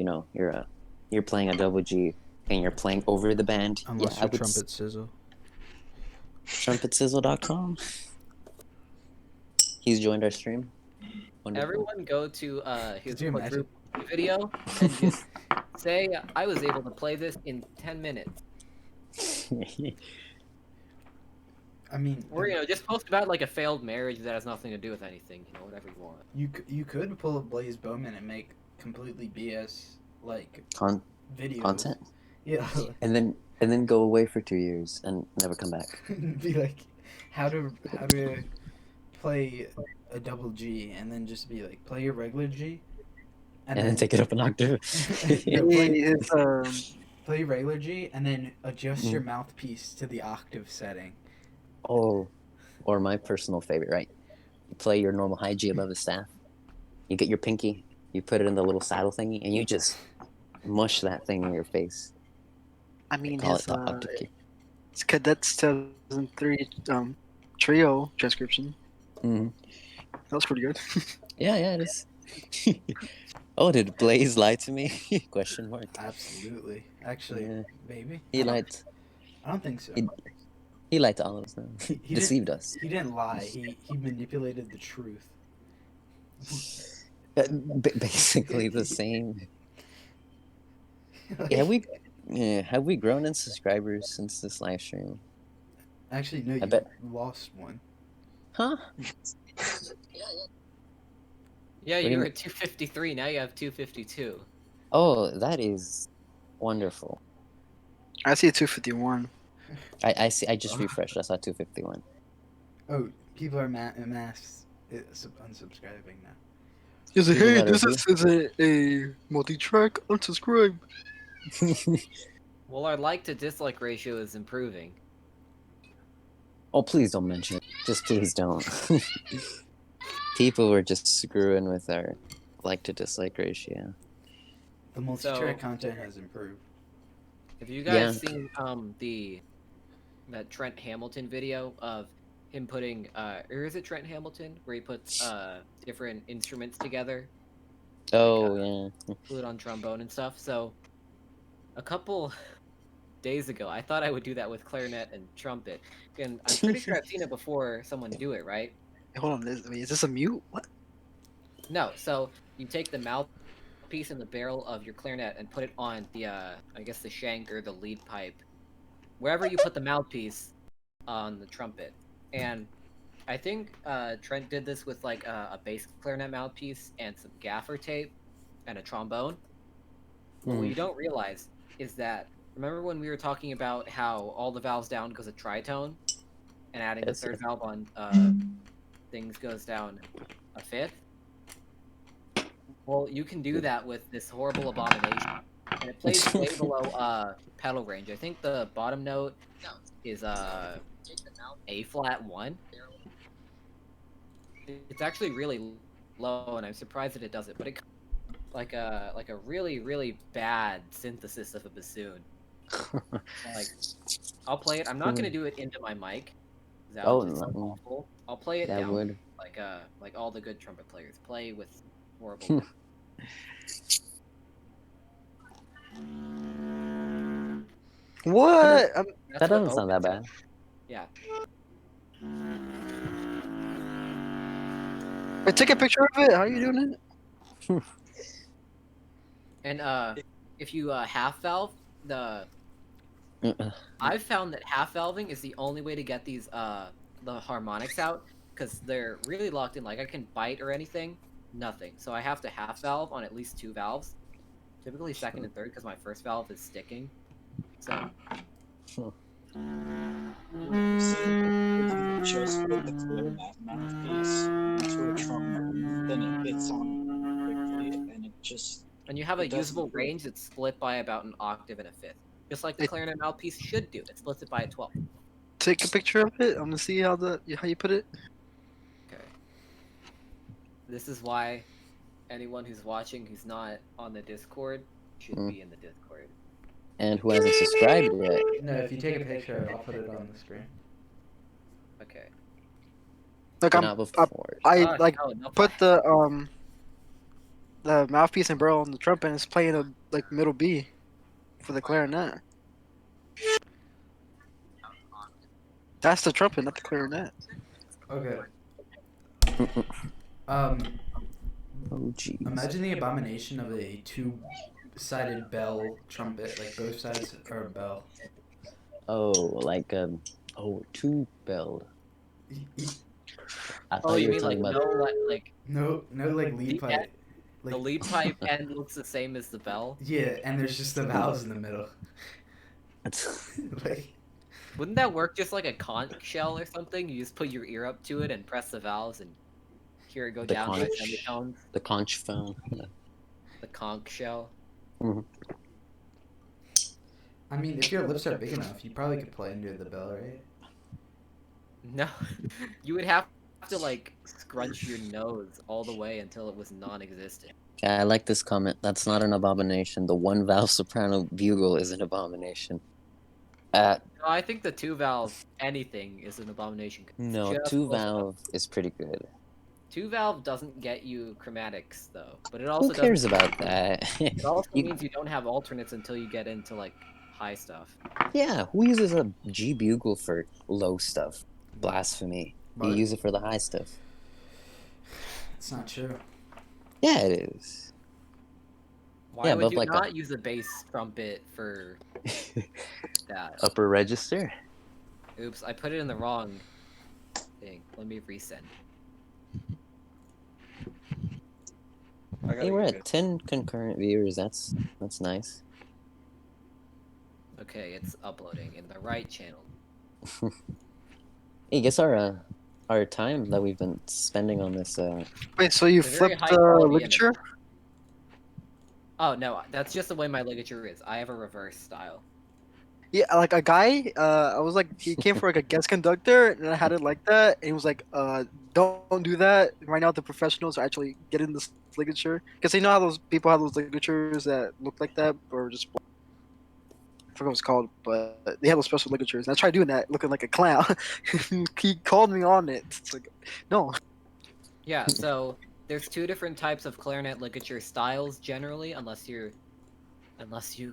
playing a double G and you're playing over the band. Unless I you're would trumpet sizzle. Trumpetsizzle.com. He's joined our stream. Wonderful. Everyone go to his Could you imagine? quadruple video and just say, I was able to play this in 10 minutes. I mean, Or, you know, just post about, like, a failed marriage that has nothing to do with anything. You know, whatever you want. you could pull up Blaze Bowman and make completely BS like videos. Content. Yeah. And then go away for 2 years and never come back. Be like, how to play a double G, and then just be like, play your regular G, And then take it up an octave. Yeah, It's play your regular G, and then adjust your mouthpiece to the octave setting. Oh, or my personal favorite, right? You play your normal high G above the staff. You get your pinky, you put it in the little saddle thingy, and you just mush that thing in your face. I mean, Call his it the octave key. Cadets 2003 trio transcription. Mm-hmm. That was pretty good. Yeah, it is. Oh, did Blaze lie to me? Question mark. Absolutely. Actually, Yeah. maybe. He lied. I don't think so. He lied to all of us. No. He Deceived us. He didn't lie. He manipulated the truth. Basically the same. Have we grown in subscribers since this live stream? Actually, no. You bet. lost one. Huh? Yeah, do you you were mean? at 253, now you have 252. Oh, that is wonderful. I see 251. I see. I just refreshed. I saw 251. Oh, people are mass It's unsubscribing now. He's like, People hey, that this are is a multi-track. Unsubscribe. Well, our like to dislike ratio is improving. Oh, please don't mention it. Just please don't. People were just screwing with our like to dislike ratio. The multi-track content has improved. Have you guys seen that Trent Hamilton video of him putting or is it Trent Hamilton where he puts different instruments together? Oh, yeah. Flute on trombone and stuff. So a couple days ago, I thought I would do that with clarinet and trumpet, and I'm pretty sure I've seen it before someone do it, right? Hey, hold on, is this a mute? What? No, so you take the mouthpiece and the barrel of your clarinet and put it on the, I guess the shank or the lead pipe, wherever you put the mouthpiece on the trumpet. And I think Trent did this with like a bass clarinet mouthpiece and some gaffer tape and a trombone. But what you don't realize is that, remember when we were talking about how all the valves down goes a tritone, and adding the third valve on things goes down a fifth? Well, you can do that with this horrible abomination, and it plays way below pedal range. I think the bottom note is A-flat 1. It's actually really low, and I'm surprised that it does it. But it like a really bad synthesis of a bassoon. Like, I'll play it. I'm not gonna do it into my mic. That would just sound awful. I'll play it down like all the good trumpet players play with horrible. What? That doesn't sound that bad. Yeah. Hey, take a picture of it. How are you doing it? And if you half valve I've found that half valving is the only way to get these the harmonics out, because they're really locked in. Like, I can bite or anything, nothing. So I have to half valve on at least 2 valves, typically second and third, because my first valve is sticking. So. If you just put the clarinet mouthpiece into a trombone, then it fits on quickly, and it just. And you have a usable range that's split by about an octave and a fifth, just like the clarinet mouthpiece should do. It splits it by a 12th. Take a picture of it. I'm gonna see how you put it. Okay. This is why anyone who's watching who's not on the Discord should be in the Discord. And who hasn't subscribed yet? No, if you take a picture of it, I'll put it on the screen. Okay. Like I put the mouthpiece and barrel on the trumpet, and it's playing a like middle B for the clarinet. That's the trumpet, not the clarinet. Okay. Oh, jeez. Imagine the abomination of a 2-sided bell trumpet, like both sides are a bell. Oh, like 2-belled. I thought you you were mean talking like about no like lead pipe. The lead pipe end looks the same as the bell. Yeah, and there's just the valves in the middle. Like, wouldn't that work just like a conch shell or something? You just put your ear up to it and press the valves and hear it go down to semitones. The conch phone. The conch shell. Mm-hmm. I mean, if your lips are big enough, you probably could play into the bell, right? No, you would have to like scrunch your nose all the way until it was non-existent. I like this comment. That's not an abomination. The 1-valve soprano bugle is an abomination. No, I think the 2-valve anything is an abomination. No, 2-valve is pretty good. 2-valve doesn't get you chromatics though, but it also Who cares about that? It also means you don't have alternates until you get into like high stuff. Yeah, who uses a G bugle for low stuff? Blasphemy. You use it for the high stuff. It's not true. Yeah, it is. Why would you not use a bass trumpet for that? Upper register? Oops, I put it in the wrong thing. Let me resend. Hey, we're at 10 concurrent viewers. That's nice. Okay, it's uploading in the right channel. Hey, guess our our time that we've been spending on this. Wait, so you It's a very flipped high the quality ligature? Oh no, that's just the way my ligature is. I have a reverse style. Yeah, like a guy, I was like, he came for like a guest conductor, and I had it like that, and he was like, don't do that. Right now, the professionals are actually getting this ligature, because you know how those people have those ligatures that look like that, or just, I forgot what it's called, but they have those special ligatures. And I tried doing that, looking like a clown. He called me on it. It's like, no. Yeah, so there's two different types of clarinet ligature styles generally, unless you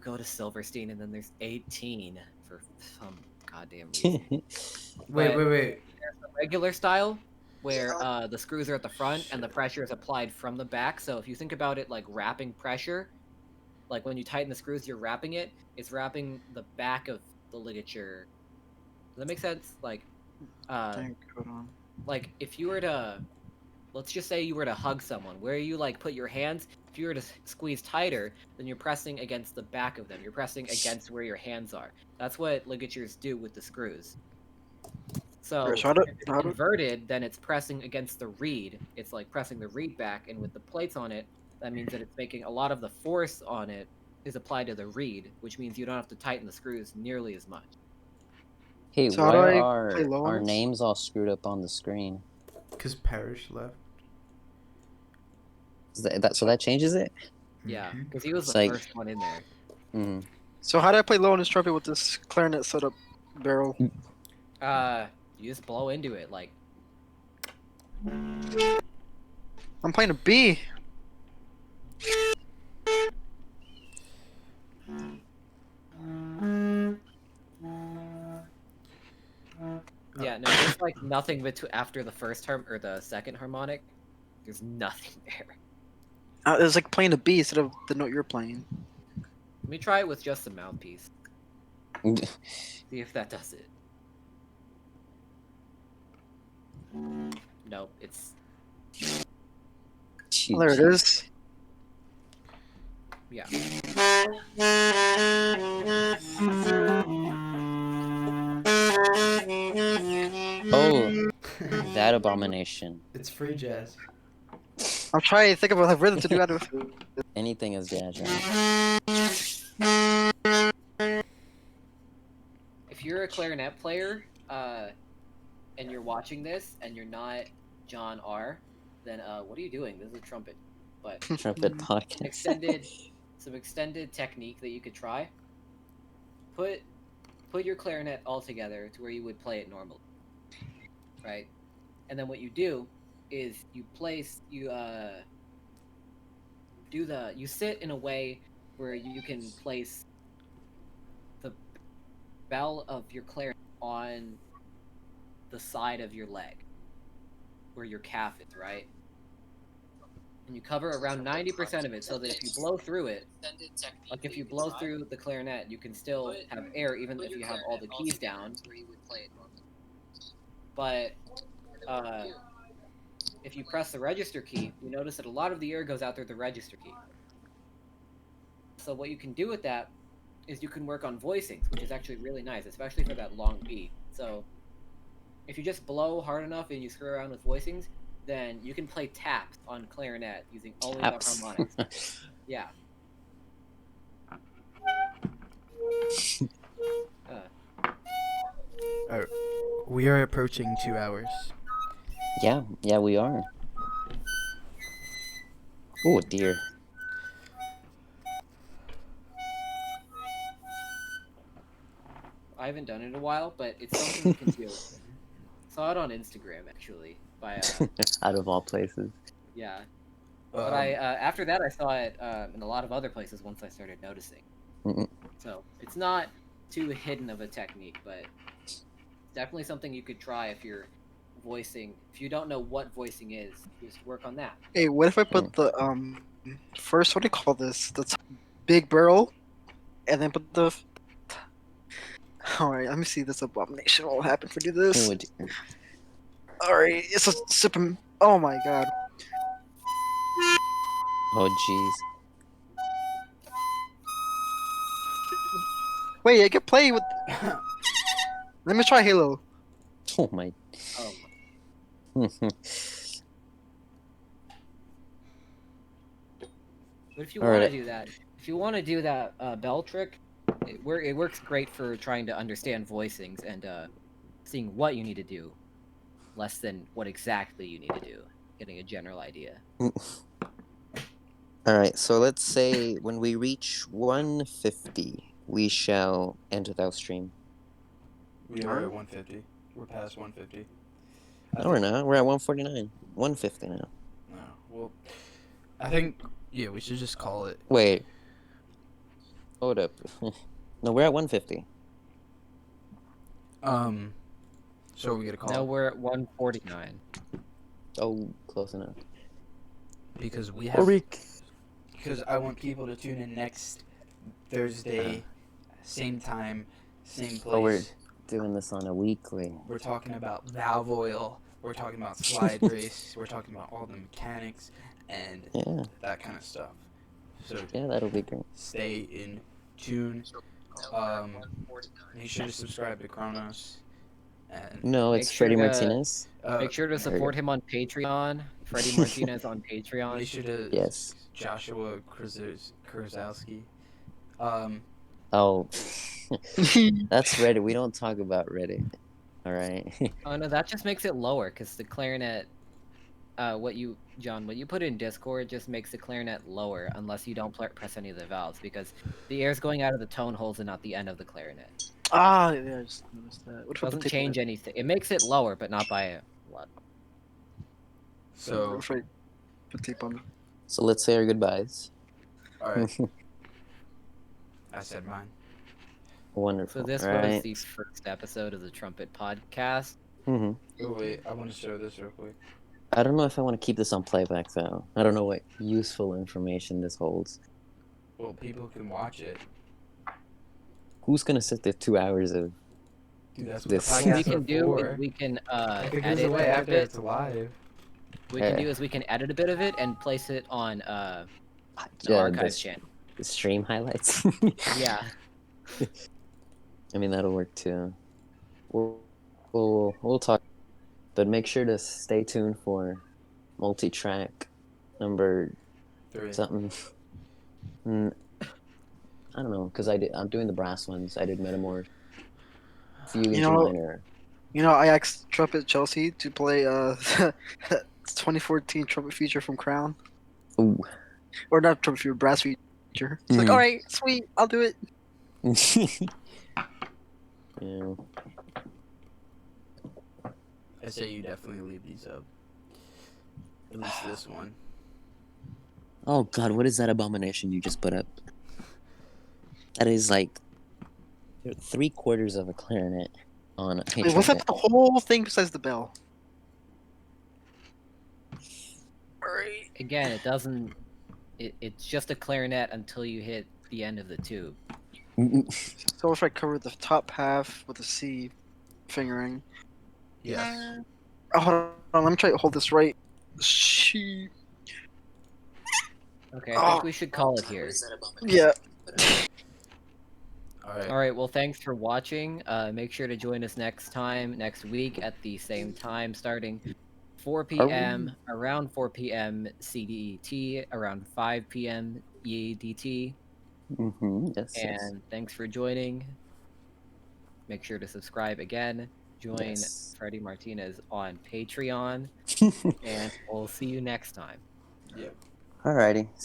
go to Silverstein, and then there's 18 for some goddamn reason. Wait. There's a regular style where the screws are at the front and the pressure is applied from the back. So if you think about it like wrapping pressure, like when you tighten the screws, you're wrapping it. It's wrapping the back of the ligature. Does that make sense? Like if you were to, let's just say you were to hug someone, where you like put your hands, if you were to squeeze tighter, then you're pressing against the back of them. You're pressing against where your hands are. That's what ligatures do with the screws. So if it's inverted, then it's pressing against the reed. It's like pressing the reed back, and with the plates on it, that means that it's making a lot of the force on it is applied to the reed, which means you don't have to tighten the screws nearly as much. Hey, So why are our names all screwed up on the screen? Because Parrish left. So that changes it? Yeah, because he was the first one in there. Mm. So how do I play low on this trumpet with this clarinet setup barrel? You just blow into it, like. I'm playing a B. Yeah, no, there's like nothing after the first or the second harmonic. There's nothing there. It's like playing a B instead of the note you're playing. Let me try it with just the mouthpiece. See if that does it. Nope, it's. Oh, there it is. Yeah. Oh, that abomination. It's free jazz. I'm trying to think of a rhythm to do out of Anything is jazz, right? If you're a clarinet player, and you're watching this, and you're not John R., then what are you doing? This is a trumpet. But Trumpet Podcast. Some extended technique that you could try. Put your clarinet all together to where you would play it normally, right? And then what you do is you sit in a way where you can place the bell of your clarinet on the side of your leg, where your calf is, right? And you cover around 90% of it, so that if you blow through it, like if you blow through the clarinet, you can still have air even if you have all the keys down. But if you press the register key, you notice that a lot of the air goes out through the register key. So what you can do with that is you can work on voicings, which is actually really nice, especially for that long beat. So if you just blow hard enough and you screw around with voicings, then you can play taps on clarinet using only the harmonics. Yeah. We are approaching 2 hours. Yeah, we are. Oh dear. I haven't done it in a while, but it's something you can do. Saw it on Instagram actually by out of all places. Yeah. But I after that I saw it in a lot of other places once I started noticing. So it's not too hidden of a technique, but it's definitely something you could try if you're voicing. If you don't know what voicing is, just work on that. Hey, what if I put the first, what do you call this? The big barrel, and then put the. All right, let me see this abomination. What will happen if we do this? All right, it's a sipping. Oh my god. Oh jeez. Wait, I can play with. Let me try Halo. Oh my. But if you want to do that, bell trick, it works great for trying to understand voicings and seeing what you need to do, less than what exactly you need to do. Getting a general idea. All right, so let's say when we reach 150, we shall end without stream. We are at 150. We're past 150. No, we're not. We're at 149. 150 now. No, well, I think we should just call it. Wait. Hold up. No, we're at 150. So we get a call. No, we're at 149. Oh, close enough. Because we have. Because I want people to tune in next Thursday, same time, same place. Oh, we're doing this on a weekly. We're talking about valve oil. We're talking about slide race. We're talking about all the mechanics and that kind of stuff. So yeah, that'll be great. Stay in tune. Make sure to subscribe to Kronos. And no, it's Fredy Martinez. Make sure to support him on Patreon. Fredy Martinez on Patreon. Make sure to Joshua Hrxcky. Oh, that's Reddit. We don't talk about Reddit. All right. Oh no, that just makes it lower because the clarinet. What you put in Discord just makes the clarinet lower unless you don't press any of the valves because the air's going out of the tone holes and not the end of the clarinet. Ah, yeah, I just noticed that. It doesn't change anything. It makes it lower, but not by a lot. So, so let's say our goodbyes. All right. I said mine. Wonderful. So this was the first episode of the Trumpet Podcast. Mm-hmm. Oh wait, I want to show this real quick. I don't know if I want to keep this on playback though. I don't know what useful information this holds. Well, people can watch it. Who's gonna sit there 2 hours of this? What we can do is we can edit away after it's live. What we can do is we can edit a bit of it and place it on the archive channel. The stream highlights. Yeah. I mean that'll work too. We'll talk, but make sure to stay tuned for multi-track number 3. Something. I don't know, because I'm doing the brass ones. I did Metamorph. Minor. I asked Trumpet Chelsea to play 2014 trumpet feature from Crown. Ooh. Or not trumpet feature, brass feature. It's like, all right, sweet, I'll do it. Yeah. I say you definitely leave these up. At least this one. Oh God, what is that abomination you just put up? That is like 3/4 of a clarinet on a Wait, what's up with the whole thing besides the bell? Alright. Again, it doesn't. It's just a clarinet until you hit the end of the tube. So if I cover the top half with a C fingering. Yes. Oh, hold on, let me try to hold this right. She. Okay, I think we should call it here. Yeah. Alright, well thanks for watching. Make sure to join us next week at the same time, starting 4 p.m., around 4 p.m. CDT, around 5 p.m. EDT. Yes, and thanks for joining. Make sure to subscribe again. Join Fredy Martinez on Patreon. And we'll see you next time. Yep. Alrighty.